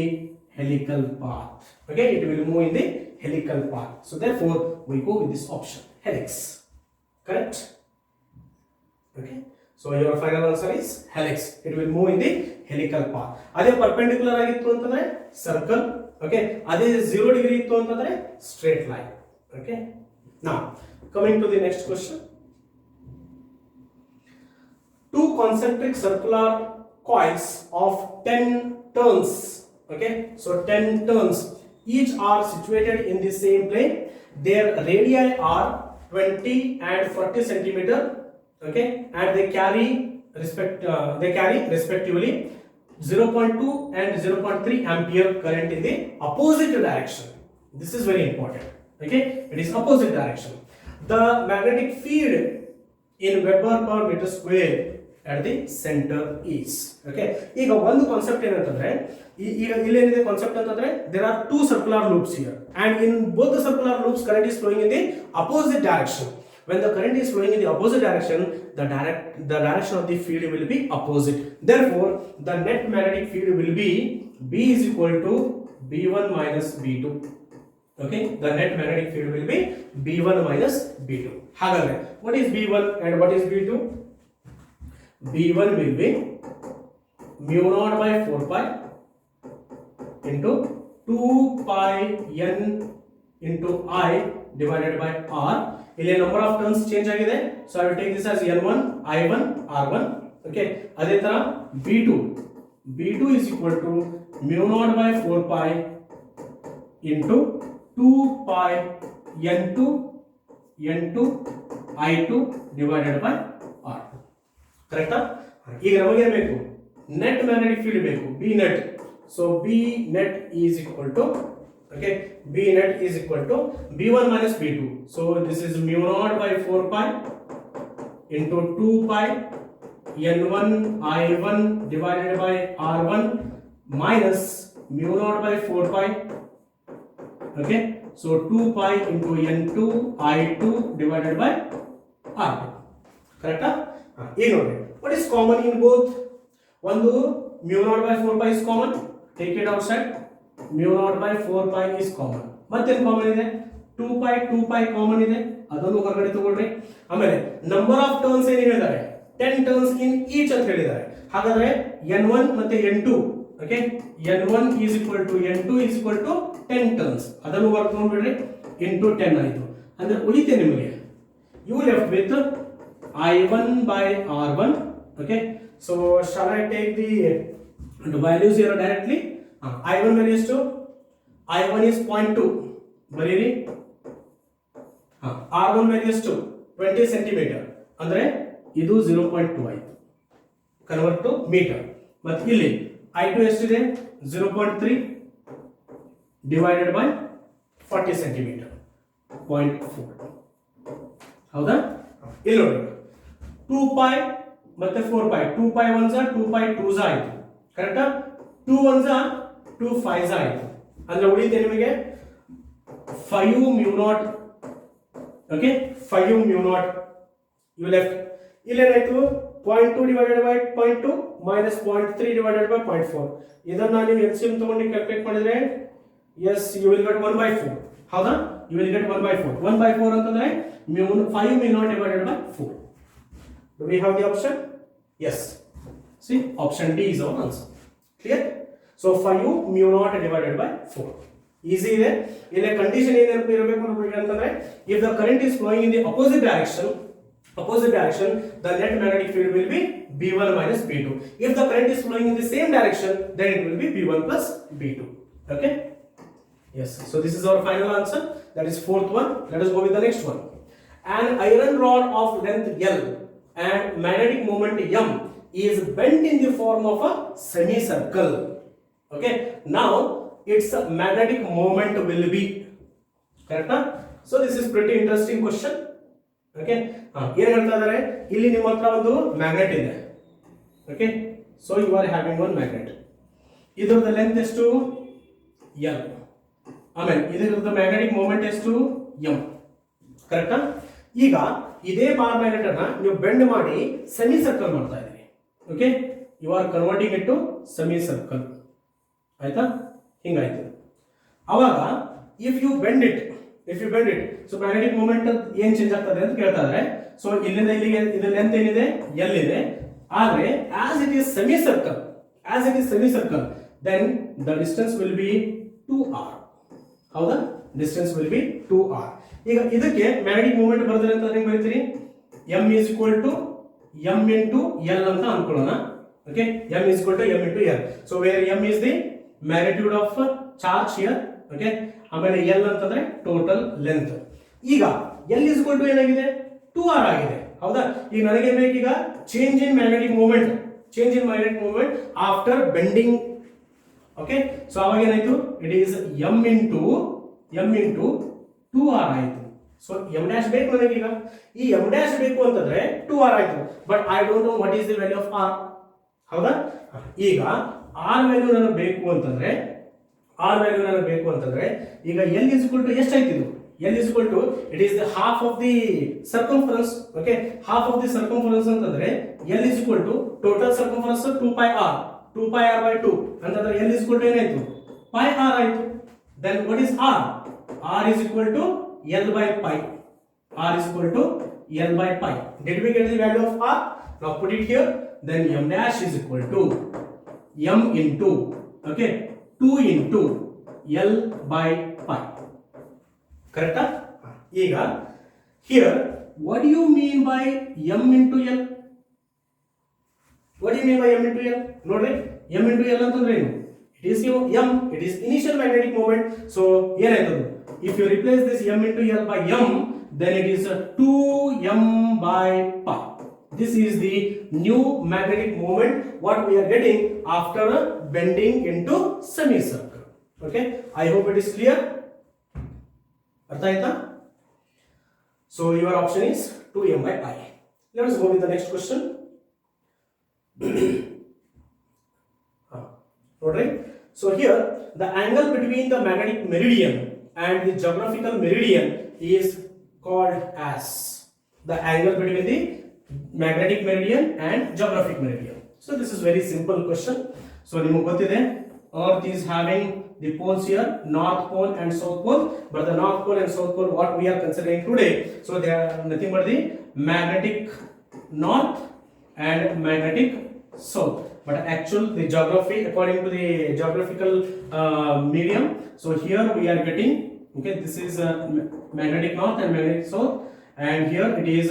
helical path. Okay, it will move in the helical path. So therefore we go with this option, helix. Correct? Okay, so your final answer is helix. It will move in the helical path. ಅದೇ perpendicular ಆಗಿತ್ತು ಅಂತಂದ್ರೆ circle. Okay, ಅದೇ 0 degree ಇತ್ತು ಅಂತಂದ್ರೆ straight line. Okay, now coming to the next question. Two concentric circular coils of 10 turns. Okay, so 10 turns each are situated in the same plane. Their radii are 20 and 40 centimeter. Okay, and they carry respectively 0.2 and 0.3 ampere current in the opposite direction. This is very important. Okay, it is opposite direction. The magnetic field in Weber per meter square at the center is. Okay, ಈಗ ಒಂದು concept ಏನಂತಂದ್ರೆ ಈಗ ಇಲ್ಲಿ ಏನಿದೆ concept ಅಂತಂದ್ರೆ there are two circular loops here and in both the circular loops current is flowing in the opposite direction. When the current is flowing in the opposite direction, the direction of the field will be opposite. Therefore the net magnetic field will be B is equal to B1 minus B2. Okay, the net magnetic field will be B1 minus B2. ಹಾಗಾದ್ರೆ what is B1 and what is B2? B1 will be mu naught by 4 pi into 2 pi n into I divided by R. ಇಲ್ಲಿ number of turns change ಆಗಿದೆ, so I will take this as N1 I1 R1. Okay, ಅದೇ ತರ B2 is equal to mu naught by 4 pi into 2 pi n2 I2 divided by R. ಕರೆಕ್ಟಾ? ಈಗ ನಮಗೆ ಬೇಕು net magnetic field ಬೇಕು, B net. So B net is equal to, okay, B net is equal to B1 minus B2. So this is mu naught by 4 pi into 2 pi n1 I1 divided by R1 minus mu naught by 4 pi. Okay, so 2 pi into n2 I2 divided by R2. ಕರೆಕ್ಟಾ? ಈಗ ನೋಡಿ, what is common in both? ಒಂದು mu naught by 4 pi is common, take it outside. mu naught by 4 pi is common. ಮತ್ತೇನು common ಇದೆ? 2 pi common ಇದೆ, ಅದನ್ನು ಹೊರಗಡೆ ತಗೊಳ್ರಿ. ಆಮೇಲೆ ನಂಬರ್ ಆಫ್ ಟರ್ನ್ಸ್ ಏನು ಹೇಳಿದ್ದಾರೆ? 10 ಟರ್ನ್ಸ್ ಇನ್ ಈಚ್ ಅಂತ ಹೇಳಿದ್ದಾರೆ. ಹಾಗಾದ್ರೆ n1 ಮತ್ತೆ n2, okay, n1 is equal to n2 is equal to 10 turns, ಅದನ್ನು ವರ್ಕ್ ಮಾಡ್ಬಿಡ್ರಿ, into 10 ಆಯಿತು. ಅಂದ್ರೆ ಉಳಿತೆ ನಿಮಗೆ you left with I1 by R1. Okay, so shall I take the values here directly? I1 value is 2, I1 is 0.2 ಬರೀರಿ. R1 value is 2, 20 centimeter, ಅಂದ್ರೆ ಇದು 0.2 ಆಯಿತು, convert to metre. ಮತ್ತು ಇಲ್ಲಿ I2 ಎಷ್ಟಿದೆ? 0.3 divided by 40 centimeter, 0.4. ಹೌದಾ? ಇಲ್ಲಿ ನೋಡಿ 2 pi ಮತ್ತೆ 4 pi, 2 pi 1s 2 pi 2s ಆಯಿತು, ಕರೆಕ್ಟಾ? 2 1s 2 5s ಆಯಿತು, ಅಂದ್ರೆ ಉಳಿತೆ ನಿಮಗೆ 5 mu naught. Okay, 5 mu naught you left. ಇಲ್ಲೇನಾಯ್ತು? 0.2 divided by 0.2 minus 0.3 divided by 0.4. ಇದನ್ನ ನೀವು LCM ತಗೊಂಡು ಕ್ಯಾಲ್ಕುಲೇಟ್ ಮಾಡಿದ್ರೆ yes you will get 1/4. ಹೌದಾ? you will get 1/4. 1/4 ಅಂತಂದ್ರೆ 5 mu naught divided by 4. Do we have the option? Yes. See, option D is our answer. Clear? So 5 mu naught divided by 4. Easy ಇದೆ. ಇಲ್ಲಿ condition ಏನೇನು ಇರಬೇಕು ಅಂತಂದ್ರೆ if the current is flowing in the opposite direction, the net magnetic field will be B1 minus B2. If the current is flowing in the same direction, then it will be B1 plus B2. Okay? Yes, so this is our final answer, that is fourth one. Let us go with the next one. An iron rod of length L and magnetic moment M is bent in the form of a semicircle. Okay, now its magnetic moment will be, correct? So this is pretty interesting question. Okay, ಏನು ಹೇಳ್ತಾ ಇದ್ದಾರೆ ಇಲ್ಲಿ ನಿಮ್ಮ ಹತ್ರ ಒಂದು magnet ಇದೆ. Okay, so you are having one magnet. ಇದರದ length ಎಷ್ಟು? L. ಆಮೇಲೆ ಇದರದ ಮ್ಯಾಗ್ನೆಟಿಕ್ ಮೂಮೆಂಟ್ ಎಷ್ಟು? M. ಕರೆಕ್ಟಾ? ಈಗ ಇದೇ ಬಾರ್ ಮ್ಯಾಗ್ನೆಟ್ ಅನ್ನ ನೀವು ಬೆಂಡ್ ಮಾಡಿ ಸೆಮಿ ಸರ್ಕಲ್ ಮಾಡ್ತಾ ಇದ್ದೀರಿ. Okay, you are converting it to semi circle. ಆಯ್ತಾ? ಹಿಂಗಾಯ್ತು. ಅವಾಗ if you bend it, so magnetic moment ಏನ್ ಚೇಂಜ್ ಆಗ್ತದೆ ಅಂತ ಕೇಳ್ತಾ ಇದ್ದಾರೆ. ಸೊ ಇಲ್ಲಿಂದ ಇಲ್ಲಿಗೆ ಇದು ಲೆಂತ್ ಏನಿದೆ? L ಇದೆ. ಆದ್ರೆ as it is semi circle, then the distance will be 2r. ಹೌದಾ? Distance will be 2r. ಈಗ ಇದಕ್ಕೆ ಮ್ಯಾಗ್ನೆಟಿಕ್ ಮೂಮೆಂಟ್ ಬರ್ತದೆ ಅಂತ ಹೆಂಗೆ ಬರೀತೀರಿ? m is equal to m into l ಅಂತ ಅನ್ಕೊಳ್ಳೋಣ. Okay, m is equal to m into l. So where m is the magnitude of charge here. Okay, ಆಮೇಲೆ l ಅಂತಂದ್ರೆ total length. ಈಗ l is equal to ಏನಾಗಿದೆ? 2r ಆಗಿದೆ. ಹೌದಾ? ಈಗ ನನಗೆ ಬೇಕೀಗ change in magnetic moment after bending. Okay, so ಅವಾಗ ಏನಾಯ್ತು? It is m into 2r ಆಯ್ತು. ಸೊ m ಡ್ಯಾಶ್ ಬೇಕು ನನಗೀಗ. ಈ m ಡ್ಯಾಶ್ ಬೇಕು ಅಂತಂದ್ರೆ 2r ಆಯ್ತು. But I don't know what is the value of r. ಹೌದಾ? ಈಗ r ವ್ಯಾಲ್ಯೂ ನನಗೆ ಬೇಕು ಅಂತಂದ್ರೆ ಈಗ l is equal to ಎಷ್ಟಾಯ್ತು ಇದು? L is equal to, it is the half of the circumference. Okay, half of the circumference ಅಂತಂದ್ರೆ L is equal to total circumference 2 pi r by 2 ಅಂತಂದ್ರೆ L is equal to ಏನಾಯ್ತು? pi r ಆಯ್ತು. Then what is r? R is equal to L by pi. Did we get the value of r? Now put it here. Then m dash is equal to m into, okay, 2 into L by pi. Correct? ಈಗ here what do you mean by m into L? ನೋಡ್ರಿ, m into L ಅಂತಂದ್ರೆ ಏನು? It is m, it is initial magnetic moment. So ಏನಾಯ್ತು? If you replace this m into L by m, then it is 2m by pi. This is the new magnetic moment what we are getting after bending into semicircle. Okay, I hope it is clear. ಅರ್ಥ ಆಯ್ತಾ? So your option is 2m by pi. Let us go with the next question. Alright. So here the angle between the magnetic meridian and the geographical meridian is called as the angle between the magnetic meridian and geographic meridian. So this is very simple question. So ನಿಮಗೆ ಗೊತ್ತಿದೆ, Earth is having the poles here, North Pole and South Pole, but the North Pole and South Pole what we are considering today, so they are nothing but the magnetic north and magnetic south. But actually the geography, according to the geographical medium, so here we are getting, okay, this is magnetic north and magnetic south, and here it is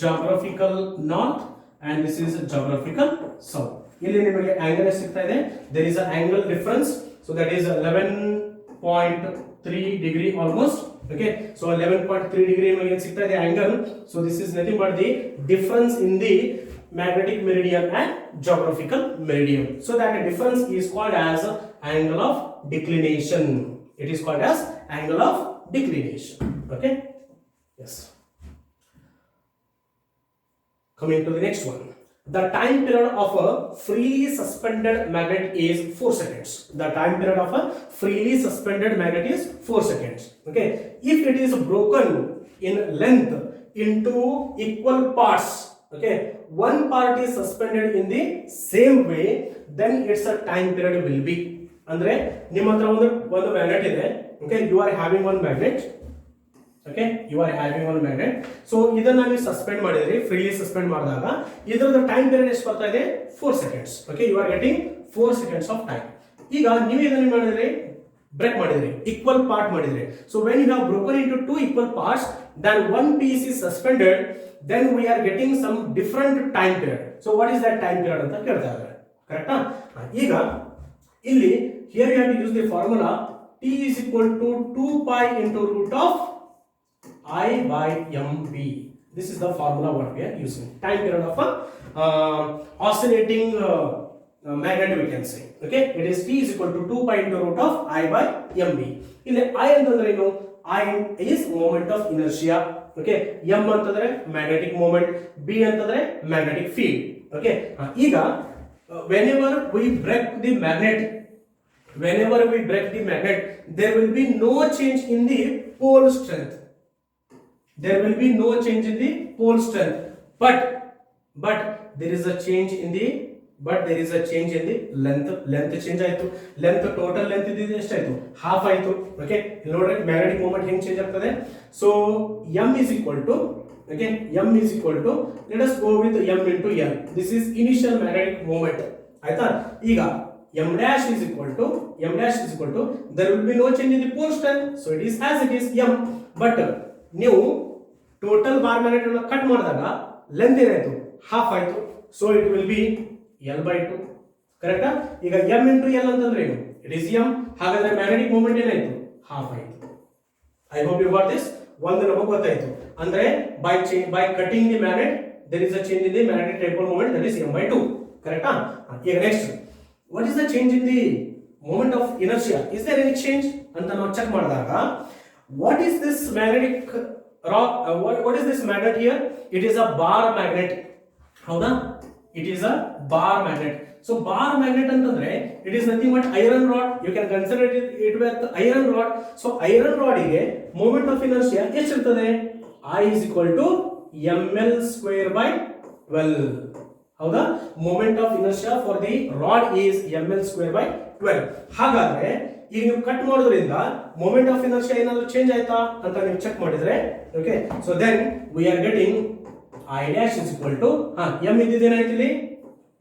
geographical north and this is geographical south. ಇಲ್ಲಿ ನಿಮಗೆ angle ಸಿಗ್ತಾ ಇದೆ, there is an angle difference, so that is 11.3 degree almost. Okay, so 11.3 degree ನಿಮಗೆ ಸಿಗ್ತಾ ಇದೆ angle. So this is nothing but the difference in the magnetic meridian and geographical meridian. So that difference is called as angle of declination. It is called as angle of declination. Okay, yes. Coming to the next one. The time period of a freely suspended magnet is 4 seconds. The time period of a freely suspended magnet is 4 seconds. Okay, if it is broken in length into equal parts, okay, one part is suspended in the same way, then its a time period will be. ಅಂದ್ರೆ ನಿಮ್ಮ ಹತ್ರ ಒಂದು magnet ಇದೆ. Okay, you are having one magnet. Okay, you are having one magnet. So ಇದನ್ನ ನೀವು suspend ಮಾಡಿದ್ರಿ, freely suspend ಮಾಡಿದಾಗ ಇದರದ time period ಎಷ್ಟು ಬರ್ತಾ ಇದೆ? 4 seconds. Okay, you are getting 4 seconds of time. ಈಗ ನೀವು ಇದನ್ನ ಮಾಡಿದ್ರಿ, ಬ್ರೇಕ್ ಮಾಡಿದ್ರಿ, ಈಕ್ವಲ್ ಪಾರ್ಟ್ ಮಾಡಿದ್ರಿ. So when you have broken into two equal parts, then one piece is suspended, then we are getting some different time period. So what is that time period ಅಂತ ಕೇಳ್ತಾ ಇದ್ದಾರೆ. ಕರೆಕ್ಟಾ? ಈಗ ಇಲ್ಲಿ here you have to use the formula T is equal to 2 pi into root of I by mb. This is the formula what we are using. Time period of a oscillating magnet we can say. Okay, it is T is equal to 2 pi into root of I by mb. ಇಲ್ಲಿ I ಅಂತಂದ್ರೆ ಏನು? I is moment of inertia. Okay, m ಅಂತಂದ್ರೆ magnetic moment, b ಅಂತಂದ್ರೆ magnetic field. Okay, ಈಗ whenever we break the magnet, there will be no change in the pole strength. There will be no change in the pole strength, but there is a change in the length. Change ಆಯ್ತು. Length total length ಇದೆ ಎಷ್ಟಾಯ್ತು? Half ಆಯ್ತು. Okay, ಇಲ್ಲಿ ನೋಡ್ರಿ magnetic moment ಹೆಂಗೆ change ಆಗ್ತದೆ. So m is equal to, okay, let us go with m into l. This is initial magnetic moment. ಆಯ್ತಾ? ಈಗ m dash is equal to there will be no change in the pole strength, so it is as it is m. But ನೀವು total bar magnet ಅನ್ನು cut ಮಾಡಿದಾಗ length ಏನಾಯ್ತು? Half ಆಯ್ತು. So it will be L/2. ಕರೆಕ್ಟಾ? ಈಗ m into l ಅಂತಂದ್ರೆ ಏನು? It is m. ಹಾಗಾದ್ರೆ ಮ್ಯಾಗ್ನೆಟಿಕ್ ಮೂಮೆಂಟ್ ಏನಾಯ್ತು? ಹಾಫ್ ಆಯ್ತು. I hope you got this. ಒಂದು ನಮಗೆ ಗೊತ್ತಾಯ್ತು. ಅಂದ್ರೆ by cutting the magnet there is a change in the magnetic dipole moment, that is m/2. ಕರೆಕ್ಟಾ? ಈಗ next, what is the change in the moment of inertia? Is there any change ಅಂತ ನಾವು check ಮಾಡಿದಾಗ, what is this magnetic what is this magnet here? It is a bar magnet. ಹೌದಾ? It is a bar magnet. So bar magnet ಅಂತಂದ್ರೆ it is nothing but iron rod. You can consider it with iron rod. So iron rod ಗೆ moment of inertia ಎಷ್ಟಿರ್ತದೆ? I is equal to ml square by 12. ಹೌದಾ? moment of inertia for the rod is ml square by 12. ಹಾಗಾದ್ರೆ ಈಗ ನೀವು cut ಮಾಡೋದ್ರಿಂದ moment of inertia ಏನಾದರೂ change ಆಯ್ತಾ ಅಂತ ನೀವು ಚೆಕ್ ಮಾಡಿದ್ರೆ, okay, so then we are getting I dash is equal to m ಇದ್ದಿದ್ದೇನಾಯ್ತು ಇಲ್ಲಿ,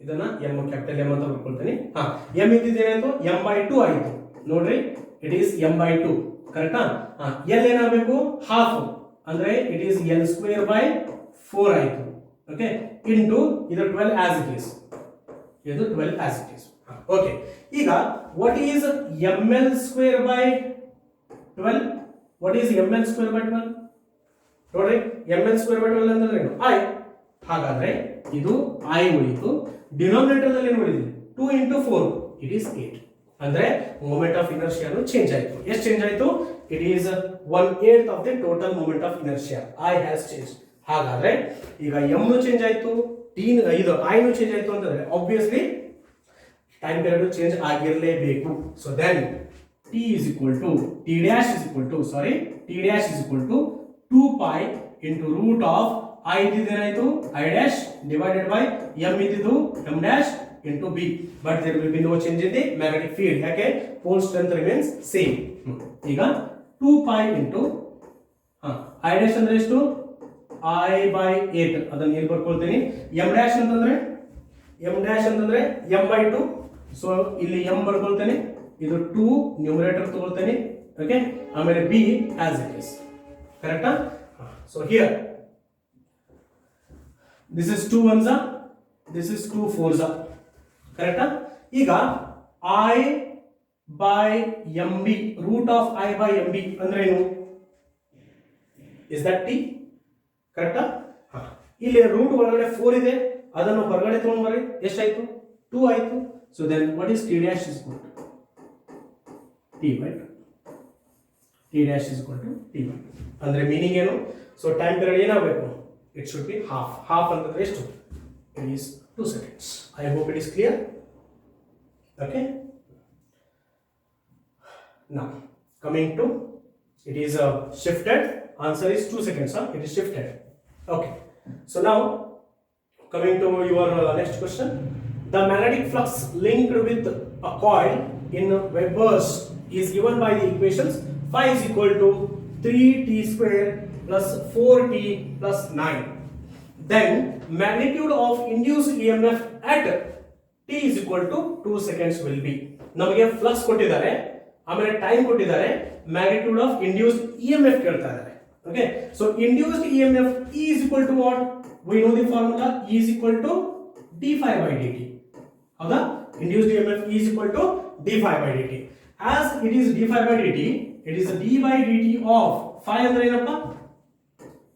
ಇದನ್ನ m ಕ್ಯಾಪಿಟಲ್ m ಅಂತ ಬರ್ಕೊಳ್ತೀನಿ. m ಇದ್ದಿದ್ದೇನಾಯ್ತು? m/2 ಆಯ್ತು. ನೋಡ್ರಿ, ಇಟ್ ಈಸ್ m/2. ಕರೆಕ್ಟಾ? l ಏನಾಗಬೇಕು? ಹಾಫ್, ಅಂದ್ರೆ it is l square by 4 ಆಯ್ತು. ಓಕೆ, ಇಂಟು ಇದು 12 as it is. ಇದು 12 as it is. ಓಕೆ, ಈಗ what is ml square by 12? what is ml square by 12? ನೋಡ್ರಿ, ml square by 12 ಅಂದ್ರೆ ಏನು? I. ಹಾಗಾದ್ರೆ ಇದು I ಉಳಿತು. ಡಿನಾಮಿನೇಟರ್ ದಲ್ಲಿ ಏನು ಉಳಿದಿದೆ? 2 into 4, it is 8. ಅಂದ್ರೆ moment of inertia ನು ಚೇಂಜ್ ಆಯ್ತು. ಎಷ್ಟು ಚೇಂಜ್ ಆಯ್ತು? It is 1/8 of the total moment of inertia. I has changed. ಹಾಗಾದ್ರೆ ಈಗ m ನು ಚೇಂಜ್ ಆಯ್ತು, ಇದು I ನು ಚೇಂಜ್ ಆಯ್ತು ಅಂತಂದ್ರೆ obviously time period ಚೇಂಜ್ ಆಗಿರಲೇಬೇಕು. So then t dash is equal to 2 pi into root of I ಇದೇನಾಯ್ತು? I dash divided by m ಇದ್ದು m dash into b. But there will be no change in the magnetic field. ಯಾಕೆ? pole strength remains same. ಈಗ 2 pi into I dash ಅಂದ್ರೆ ಎಷ್ಟು? I by 8. ಅದನ್ನ ಇಲ್ಲಿ ಬರ್ಕೊಳ್ತೀನಿ. m dash ಅಂತಂದ್ರೆ m/2. So ಇಲ್ಲಿ m ಬರ್ಕೊಳ್ತೇನೆ, ಇದು 2 ನ್ಯೂಮರೇಟರ್ ತಗೊಳ್ತೇನೆ. ಓಕೆ, ಆಮೇಲೆ b as it is. ಕರೆಕ್ಟಾ? So here this is 2 ones, this is 2 4s. ಕರೆಕ್ಟಾ? ಈಗ I by mb, root of I by mb ಅಂದ್ರೆ ಏನು? is that t? ಕರೆಕ್ಟಾ? ಇಲ್ಲಿ ರೂಟ್ ಒಳಗಡೆ 4 ಇದೆ, ಅದನ್ನು ಹೊರಗಡೆ ತಗೊಂಡು ಬರ್ರಿ. ಎಷ್ಟಾಯ್ತು? 2 ಆಯ್ತು. So then what is t dash is equal to t by 2. t dash is equal to t by 2. ಅಂದ್ರೆ ಮೀನಿಂಗ್ ಏನು? ಸೊ ಟೈಮ್ ಪೀರಿಯಡ್ ಏನಾಗಬೇಕು? it should be half ಅಂತಂದ್ರೆ ಎಷ್ಟು? it is 2 seconds. I hope it is clear. Okay, now coming to, it is shifted. Answer is 2 seconds. It is shifted. Okay, so now coming to your next question. The magnetic flux linked with a coil in Weber's is given by the equations. Phi is equal to 3t square plus 4t plus 9. Then magnitude of induced EMF at t is equal to 2 seconds will be. ನಮಗೆ flux ಕೊಟ್ಟಿದ್ದಾರೆ, ಆಮೇಲೆ time ಕೊಟ್ಟಿದ್ದಾರೆ, magnitude of induced EMF ಕೇಳ್ತಾ ಇದ್ದಾರೆ. Okay, so induced EMF E is equal to what? We know the formula. E is equal to d phi by dt. ಹೌದಾ? Induced EMF E is equal to d phi by dt. as it is d phi by dt, it is d by dt of phi ಅಂದ್ರೆ ಏನಪ್ಪ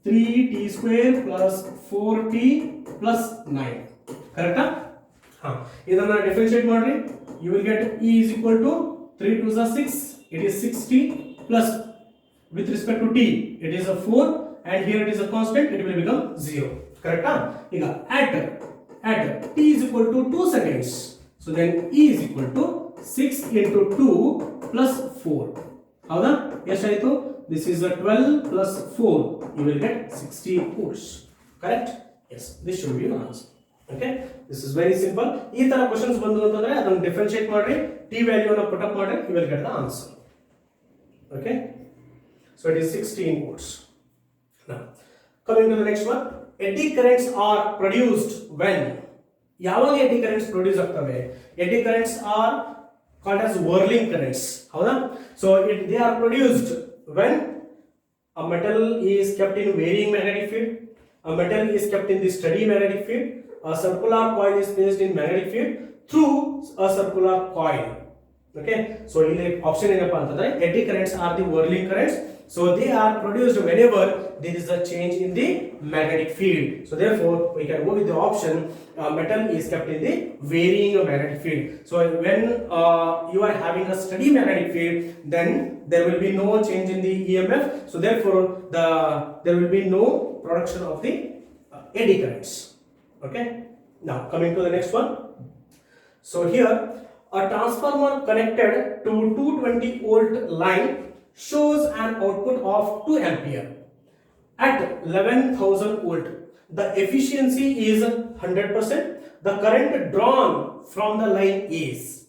3t square plus 4t plus 9 ಕರೆಕ್ಟಾ ಇದನ್ನ differentiate ಮಾಡ್ರಿ you will get e is equal to 3 2 is 6, it is 6t plus with respect to t it is a 4 and here it is a constant, it will become 0 correct ಈಗ at t is equal to 2 seconds, so then e is equal to 6 into 2 plus 4 ಹೌದಾ ಎಷ್ಟಾಯಿತು this is a 12 plus 4 you will get 60 joules correct yes this should be your answer okay this is very simple ಈ ತರ questions ಬಂದು ಅಂತಂದ್ರೆ ಅದನ್ನ differentiate ಮಾಡ್ರಿ t value ಅನ್ನು put up ಮಾಡ್ರಿ you will get the answer okay so it is 16 volts now coming to the next one eddy currents are produced when ಯಾವಾಗ eddy currents produce ಆಗ್ತವೆ eddy currents are called as whirling currents ಹೌದಾ so they are produced when a metal is kept in varying magnetic field, a metal is kept in the steady magnetic field, a circular coil is placed in magnetic field through a circular coil okay so ಇಲ್ಲಿ option ಏನಪ್ಪಾ ಅಂತಂದ್ರೆ eddy currents are the whirling currents so they are produced whenever there is a change in the magnetic field so therefore we can go with the option metal is kept in the varying magnetic field so when you are having a steady magnetic field then there will be no change in the EMF so therefore there will be no production of the eddy currents okay now coming to the next one so here a transformer connected to 220 volt line shows an output of 2 ampere at 11,000 volt. The efficiency is 100%. The current drawn from the line is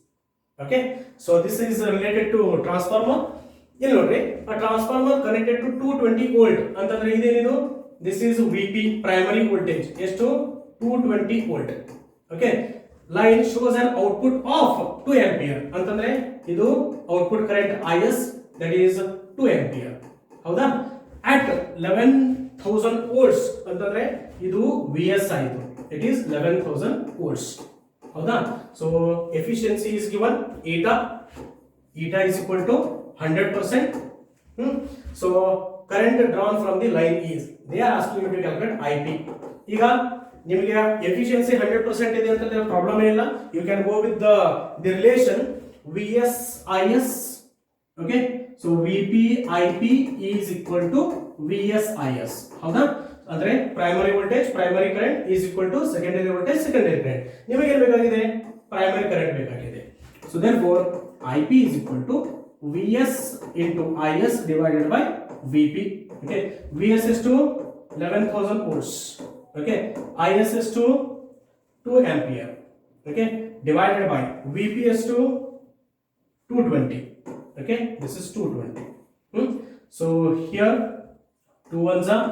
okay. So this is related to transformer. You know, right? A transformer connected to 220 volt. ಅಂತಂದ್ರೆ ಇದೇನಿದು this is VP primary voltage. ಎಷ್ಟು 220 volt. Okay. Line shows an output of 2 ampere. ಅಂತಂದ್ರೆ ಇದು output current IS that is 2 ampere. ಹೌದಾ at 11,000 volts ಅಂತಂದ್ರೆ ಇದು VS ಆಯಿತು it is 11,000 volts ಹೌದಾ so efficiency is given eta is equal to 100% so current drawn from the line is they are asking you to calculate IP ಈಗ ನಿಮಗೆ efficiency 100% ಇದೆ ಅಂತ problem ಇಲ್ಲ you can go with the relation VS IS okay so VP IP is equal to VS IS ಹೌದಾ ಅಂದ್ರೆ primary voltage primary current is equal to secondary voltage secondary current ನಿಮಗೆ ಏನು ಬೇಕಾಗಿದೆ ಪ್ರೈಮರಿ ಕರೆಂಟ್ ಬೇಕಾಗಿದೆ so therefore IP is equal to VS into IS divided by VP okay VS is to 11,000 volts okay IS is to 2 ampere okay divided by VP is to 220 okay this is 220 so here 2 ones are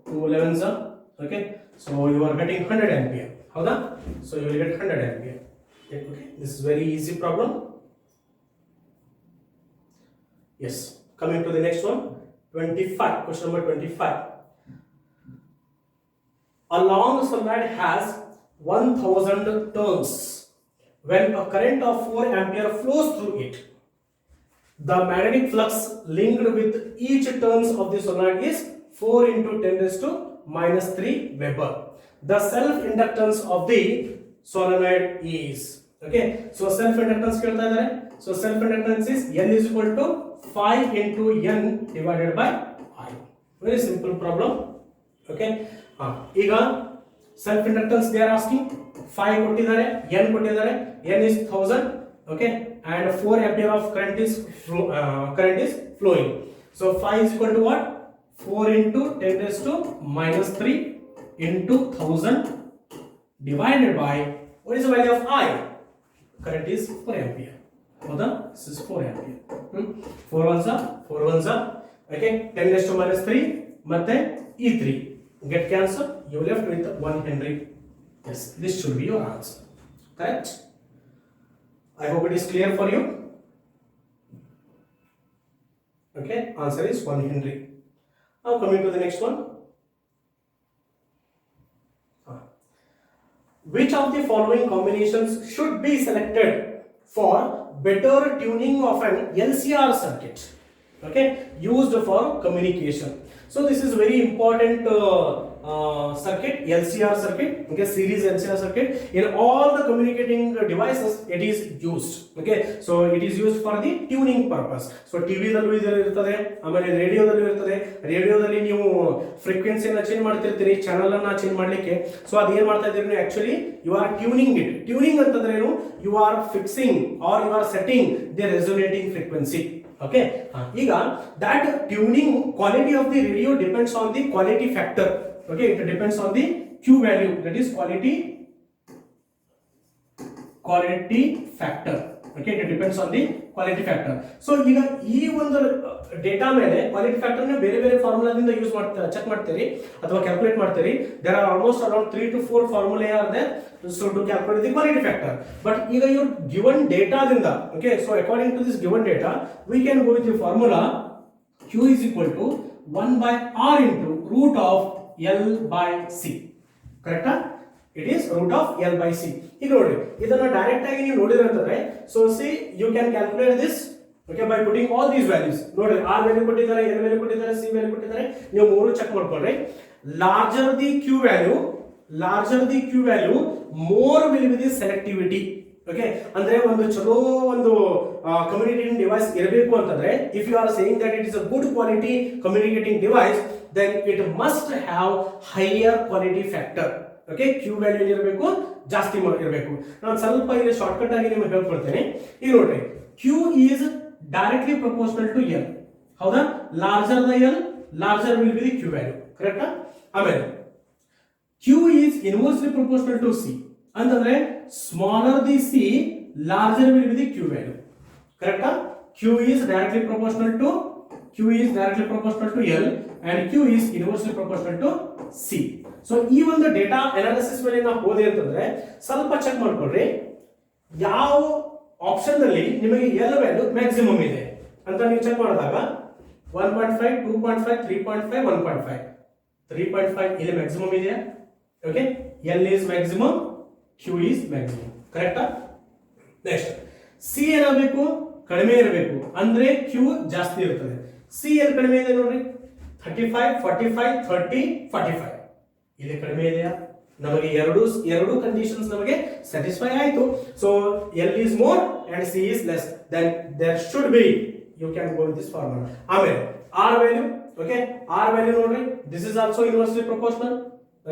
2 11s are okay so you are getting 100 ampere howda so you will get 100 ampere okay this is very easy problem yes coming to the next one 25 question number 25 a long solenoid has 1000 turns when a current of 4 ampere flows through it the magnetic flux linked with each turns of the solenoid is 4 into 10 raised to minus 3 Weber. The self inductance of the solenoid is okay. So self inductance ಕೇಳ್ತಾ ಇದ್ದಾರೆ. So self inductance is N is equal to 5 into N divided by I. Very simple problem. Okay. ಈಗ self inductance they are asking 5 ಕೊಟ್ಟಿದ್ದಾರೆ N ಕೊಟ್ಟಿದ್ದಾರೆ N is 1000 okay and 4 ampere of current is flowing so 5 is equal to what 4 into 10 raised to minus 3 into 1000 divided by what is the value of I current is 4 ampere howda this is 4 ampere 4 ones are okay 10 raised to minus 3 ಮತ್ತೆ E3 get cancel you left with 1 Henry yes this should be your answer correct I hope it is clear for you okay answer is 1 Henry now coming to the next one which of the following combinations should be selected for better tuning of an LCR circuit, okay, used for communication. So this is very important circuit, LCR circuit, okay, series LCR circuit. In all the communicating devices it is used, okay. So it is used for the tuning purpose. So TV dallu irtade, amele radio dallu irtade. Radio dalli ನೀವು frequency ಅನ್ನು change ಮಾಡ್ತಿರ್ತೀರಿ, channel ಅನ್ನು change ಮಾಡ್ಲಿಕ್ಕೆ. So ಅದು ಏನು ಮಾಡ್ತಾ ಇದ್ದೀರಿ ನೀವು, actually you are tuning it. Tuning ಅಂತಂದ್ರೆ ಏನು, you are fixing or you are setting the resonating frequency. Okay, ಈಗ that tuning quality of the radio depends on the quality factor. Okay, it depends on the Q value, that is quality factor. Okay, it depends on the quality factor. So ಈಗ ಈ ಒಂದು data ಮೇಲೆ quality factor ನ ಬೇರೆ ಬೇರೆ ಫಾರ್ಮುಲಾದಿಂದ use ಮಾಡ್ತಾರೆ, check ಮಾಡ್ತೀರಿ ಅಥವಾ ಕ್ಯಾಲ್ಕುಲೇಟ್ ಮಾಡ್ತೀರಿ. There are almost around 3 to 4 formula are there so to calculate the quality factor. But ಈಗ your given data ದಿಂದ, okay, so according to this given data we can go with the formula Q is equal to 1 by R into root of L by C. correct? It is root of L by C. ಈಗ ನೋಡಿ, ಇದನ್ನ direct ಆಗಿ ನೀವು ನೋಡಿದ್ರೆ ಅಂತಂದ್ರೆ, so see you can calculate this, okay, by putting all these values. ನೋಡಿ, R value ಕೊಟ್ಟಿದ್ದಾರೆ, L value ಕೊಟ್ಟಿದ್ದಾರೆ, C value ಕೊಟ್ಟಿದ್ದಾರೆ, ನೀವು ಮೂರು ಚೆಕ್ ಮಾಡ್ಕೊಳ್ಳಿ. larger the Q value, more will be the selectivity. Okay, ಅಂದ್ರೆ ಒಂದು ಚಲೋ ಒಂದು communicating device ಇರಬೇಕು ಅಂತಂದ್ರೆ, if you are saying that it is a good quality communicating device, then it must have higher quality factor. Okay, Q value ಇರಬೇಕು, ಜಾಸ್ತಿ ಇರಬೇಕು. ನಾನು ಸ್ವಲ್ಪ ಇಲ್ಲಿ ಶಾರ್ಟ್ಕಟ್ ಆಗಿ ನಿಮಗೆ ಹೇಳ್ಕೊಡ್ತೇನೆ. ಈಗ ನೋಡ್ರಿ, Q is directly proportional to L. ಹೌದಾ? larger the L, larger will be the Q value. ಕರೆಕ್ಟಾ? ಆಮೇಲೆ Q is inversely proportional to C. ಅಂತಂದ್ರೆ smaller the C, larger will be the Q value. ಕರೆಕ್ಟಾ? Q is directly proportional to L and Q is inversely proportional to C. So ಈ ಒಂದು data analysis ಮೇಲೆ ನಾವು ಹೋದೆ ಅಂತಂದ್ರೆ ಸ್ವಲ್ಪ check ಮಾಡ್ಕೊಳ್ರಿ, ಯಾವ ಆಪ್ಷನ್ ನಲ್ಲಿ ನಿಮಗೆ L ವ್ಯಾಲ್ಯೂ ಮ್ಯಾಕ್ಸಿಮಮ್ ಇದೆ ಅಂತ ನೀವು ಚೆಕ್ ಮಾಡಿದಾಗ 1.5, 2.5, 3.5, 1.5, 3.5 ಇಲ್ಲಿ ಮ್ಯಾಕ್ಸಿಮಮ್ ಇದೆಯಾ? Okay, L is maximum, Q is maximum. ಕರೆಕ್ಟಾ? ನೆಕ್ಸ್ಟ್ C ಏನಾಗಬೇಕು? ಕಡಿಮೆ ಇರಬೇಕು, ಅಂದ್ರೆ Q ಜಾಸ್ತಿ ಇರ್ತದೆ. C ಎಲ್ಲಿ ಕಡಿಮೆ ಇದೆ ನೋಡ್ರಿ, 35, 45, 30, 45 ಇಲ್ಲಿ ಕಡಿಮೆ ಇದೆಯಾ? ನಮಗೆ ಎರಡು ಕಂಡೀಷನ್ಸ್ ನಮಗೆ ಸ್ಯಾಟಿಸ್ಫೈ ಆಯ್ತು. So L is more and C is less, then there should be, you can go with this formula. ಆಮೇಲೆ R value, okay, R value ನೋಡ್ರಿ, this is also inversely proportional.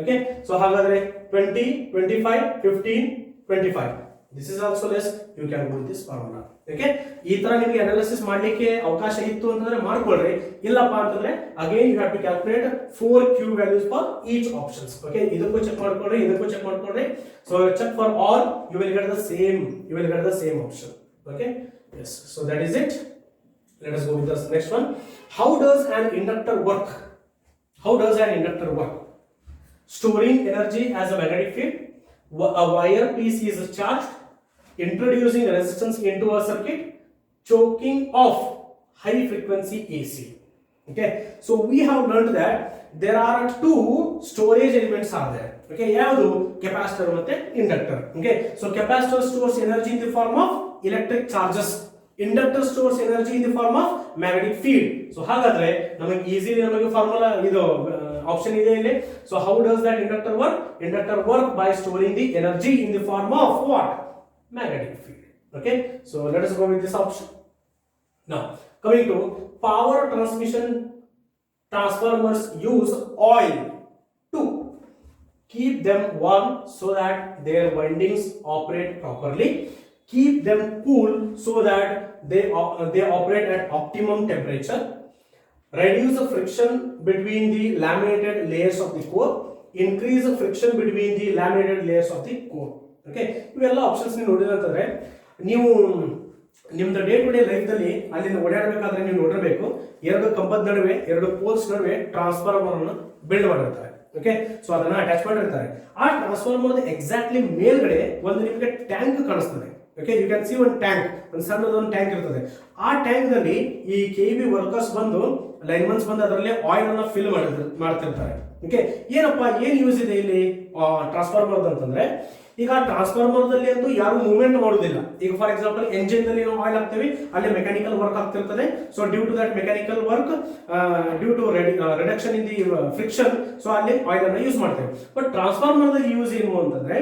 Okay, so ಹಾಗಾದ್ರೆ 20, 25, 15, 25, this is also less, you can go with this formula. Okay, ಈ ತರ ನಿಮಗೆ analysis ಮಾಡ್ಲಿಕ್ಕೆ ಅವಕಾಶ ಇತ್ತು ಅಂತಂದ್ರೆ ಮಾಡ್ಕೊಳ್ರಿ, ಇಲ್ಲಪ್ಪ ಅಂತಂದ್ರೆ again you have to calculate 4 Q values for each options. Okay, ಇದಕ್ಕೂ ಚೆಕ್ ಮಾಡ್ಕೊಳ್ರಿ, so check for all, you will get the same option. Okay, yes, so that is it. Let us go with the next one. How does an inductor work? Storing energy as a magnetic field. A wire piece is charged, introducing resistance into a circuit, choking off high frequency AC. Okay, so we have learned that there are two storage elements are there. Okay, ಯಾವುದು? capacitor ಮತ್ತೆ inductor. Okay, so capacitor stores energy in the form of electric charges, inductor stores energy in the form of magnetic field. So ಹಾಗಾದ್ರೆ ನಮಗೆ easily ನಮಗೆ formula ಇದು option ಇದೆ ಇಲ್ಲಿ. So how does that inductor work? Inductor work by storing the energy in the form of what? Magnetic field. Okay, so let us go with this option. Now coming to power transmission, transformers use oil to keep them warm so that their windings operate properly, keep them cool so that they operate at optimum temperature, reduce the friction between the laminated layers of the core, increase the friction between the laminated layers of the core. Okay, ಇವೆಲ್ಲ options ನೀವು ನೋಡಿದ್ರೆ ಅಂತಂದ್ರೆ ನೀವು ನಿಮ್ದು day to day life ದಲ್ಲಿ ಅಲ್ಲಿ ಓಡಾಡಬೇಕಾದ್ರೆ ನೀವು ನೋಡಿರಬೇಕು, ಎರಡು ಕಂಬದ ನಡುವೆ, ಎರಡು ಪೋಲ್ಸ್ ನಡುವೆ ಟ್ರಾನ್ಸ್ಫಾರ್ಮರ್ ಅನ್ನು ಬಿಲ್ಡ್ ಮಾಡಿರ್ತಾರೆ. ಓಕೆ, ಸೊ ಅದನ್ನ ಅಟ್ಯಾಚ್ ಮಾಡಿರ್ತಾರೆ. ಆ ಟ್ರಾನ್ಸ್ಫಾರ್ಮರ್ ಎಕ್ಸಾಕ್ಟ್ಲಿ ಮೇಲ್ಗಡೆ ಒಂದು ನಿಮಗೆ ಟ್ಯಾಂಕ್ ಕಾಣಿಸ್ತದೆ. ಓಕೆ, ಯು ಕ್ಯಾನ್ ಸಿ ಒಂದು ಟ್ಯಾಂಕ್, ಒಂದು ಸಣ್ಣದೊಂದು ಟ್ಯಾಂಕ್ ಇರ್ತದೆ. ಆ ಟ್ಯಾಂಕ್ ನಲ್ಲಿ ಈ KEB ವರ್ಕರ್ಸ್ ಬಂದು, ಲೈನ್ಮನ್ಸ್ ಬಂದು ಅದರಲ್ಲಿ ಆಯಿಲ್ ಅನ್ನ ಫಿಲ್ ಮಾಡ್ತಿರ್ತಾರೆ. ಓಕೆ, ಏನಪ್ಪ ಏನ್ ಯೂಸ್ ಇದೆ ಇಲ್ಲಿ ಟ್ರಾನ್ಸ್ಫಾರ್ಮರ್ ಅಂತಂದ್ರೆ, ಈಗ ಟ್ರಾನ್ಸ್ಫಾರ್ಮರ್ದಲ್ಲಿ ಅಂತೂ ಯಾರು ಮೂವ್ಮೆಂಟ್ ಮಾಡೋದಿಲ್ಲ. ಈಗ ಫಾರ್ ಎಕ್ಸಾಂಪಲ್ ಎಂಜಿನ್ ದಲ್ಲಿ ನಾವು ಆಯಿಲ್ ಹಾಕ್ತೇವೆ, ಅಲ್ಲಿ ಮೆಕ್ಯಾನಿಕಲ್ ವರ್ಕ್ ಆಗ್ತಿರ್ತದೆ. So due to that mechanical work, due to reduction in the friction, so ಅಲ್ಲಿ ಆಯಿಲ್ ಅನ್ನು ಯೂಸ್ ಮಾಡ್ತೇವೆ. ಬಟ್ ಟ್ರಾನ್ಸ್ಫಾರ್ಮರ್ ದಲ್ಲಿ ಯೂಸ್ ಏನು ಅಂತಂದ್ರೆ,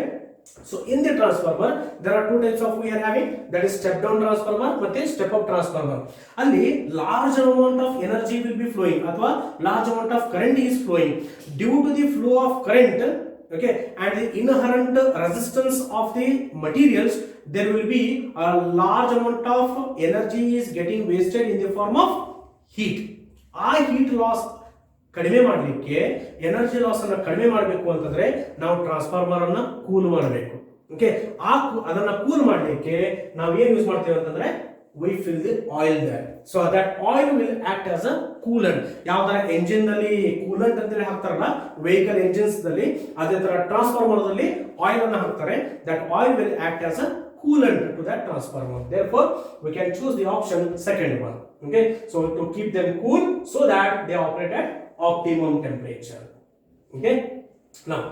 so in the transformer there are two types of we are having, that is step down transformer ಮತ್ತೆ step up transformer. ಅಲ್ಲಿ large amount of energy will be flowing ಅಥವಾ large amount of current is flowing. Due to the flow of current, okay, and the inherent resistance of the materials, there will be a large amount of energy is getting wasted in the form of heat. ಆ heat loss ಕಡಿಮೆ ಮಾಡಲಿಕ್ಕೆ, energy loss ಅನ್ನು ಕಡಿಮೆ ಮಾಡಬೇಕು ಅಂತಂದ್ರೆ ನಾವು transformer ಅನ್ನ cool ಮಾಡಬೇಕು. ಓಕೆ, ಅದನ್ನ ಕೂಲ್ ಮಾಡಲಿಕ್ಕೆ ನಾವು ಏನು ಯೂಸ್ ಮಾಡ್ತೇವೆ ಅಂತಂದ್ರೆ, we fill the oil there. So that oil will act as a coolant. ಯಾವ ತರ ಎಂಜಿನ್ ನಲ್ಲಿ ಕೂಲೆಂಟ್ ಅಂತ ಹಾಕ್ತಾರಲ್ಲ ವೆಹಿಕಲ್ ಎಂಜಿನ್ಸ್ ದಲ್ಲಿ, ಅದೇ ತರ ಟ್ರಾನ್ಸ್ಫಾರ್ಮರ್ ದಲ್ಲಿ ಆಯಿಲ್ ಅನ್ನು ಹಾಕ್ತಾರೆ. That oil will act as a coolant to that transformer. Therefore we can choose the option second one. Okay, so to keep them cool so that they operate at optimum temperature. Okay, now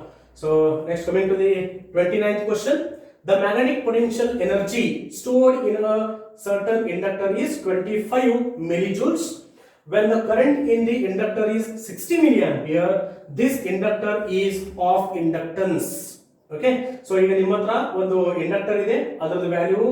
so next coming to the 29th question. The magnetic potential energy stored in a certain inductor is 25 millijoules. When the current in the inductor is 60 milliampere, this inductor is of inductance. Okay, so ಈಗ ನಿಮ್ಮ ಹತ್ರ ಒಂದು inductor ಇದೆ, ಅದರ value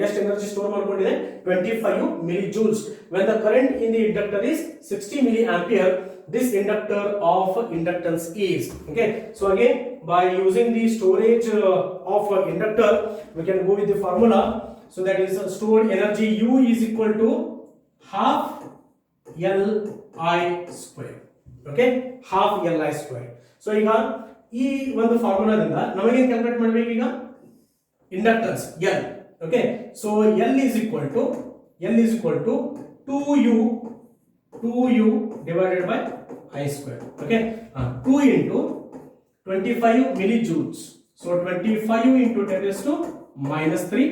ಎಷ್ಟು energy store ಮಾಡ್ಕೊಂಡಿದೆ, 25 milli Jules. When the current in the inductor is 60 milli ampere, this inductor of inductance is. Okay, so again by using the storage of inductor, we can go with the formula. So that is stored energy U is equal to half Li square. Okay, half Li square. So ಈಗ ಈ ಒಂದು ಫಾರ್ಮುಲಾದಿಂದ ನಮಗೆ calculate ಮಾಡಬೇಕು ಈಗ inductance L. Okay, so L is equal to 2U divided by I square. Okay, 2 into 25 millijoules. So 25 into 10 raised to minus 3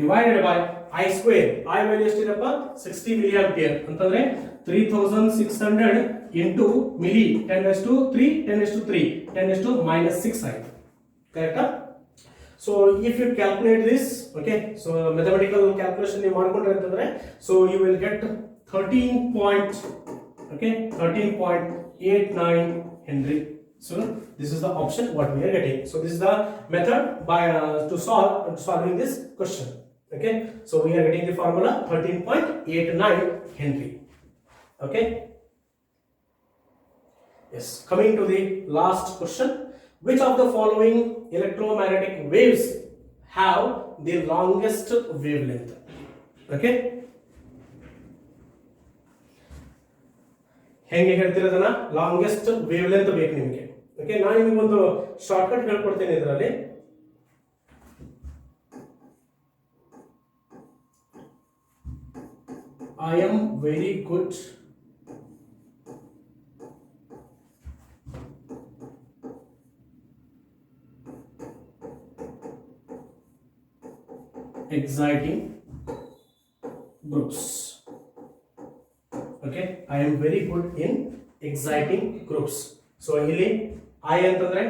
divided by I square. I value ಎಷ್ಟಿದಪ್ಪ 60 milliampere ಅಂತಂದ್ರೆ 3600 into milli, 10 raised to 3, 10 raised to 3, 10 raised to minus 6 ಆಯ್ತು. ಕರೆಕ್ಟಾ? So if you calculate this, okay, so mathematical calculation ನೀವು ಮಾಡ್ಕೊಂಡ್ರೆ ಅಂತಂದ್ರೆ, so you will get 13.89 Henry. So this is the option what we are getting. So this is the method by to solving this question. Okay, so we are getting the formula 13.89 Henry. Okay, yes, coming to the last question. Which of the following electromagnetic waves have the longest wavelength? Okay, ಹೆಂಗೆ ಹೇಳ್ತಿರೋದನ್ನ longest wave length ಬೇಕು ನಿಮಗೆ. Okay, ನಾನು ನಿಮಗೆ ಒಂದು shortcut ಹೇಳ್ಕೊಡ್ತೇನೆ ಇದರಲ್ಲಿ. I am very good exciting groups. Okay, I am very good in exciting groups. So ಇಲ್ಲಿ I ಅಂತಂದ್ರೆ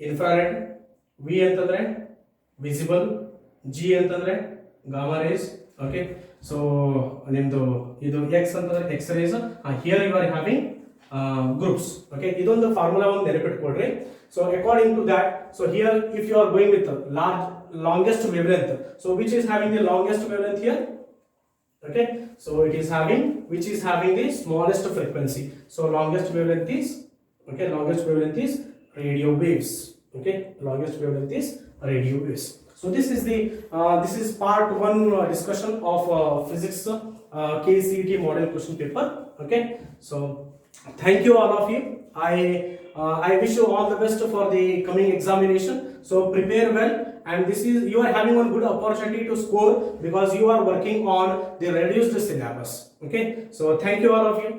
infrared, V ಅಂತಂದ್ರೆ visible, G ಅಂತಂದ್ರೆ gamma rays. Okay, so ನಿಮ್ದು ಇದು X ಅಂತಂದ್ರೆ X rays. Here you are having groups. Okay, ಇದೊಂದು formula ಒಂದು ನೆನಪಿಟ್ಕೊಳ್ಳ್ರಿ. So according to that, so here if you are going with a longest wavelength, so which is having the longest wavelength here? Okay, so it is having which is having the smallest frequency. So longest wavelength is, okay, longest wavelength is radio waves. Okay, longest wavelength is radio waves. So this is the this is part 1 discussion of physics KCET model question paper. Okay, so thank you all of you. I wish you all the best for the coming examination. So prepare well, and this is you are having one good opportunity to score because you are working on the reduced syllabus. Okay, so thank you all of you.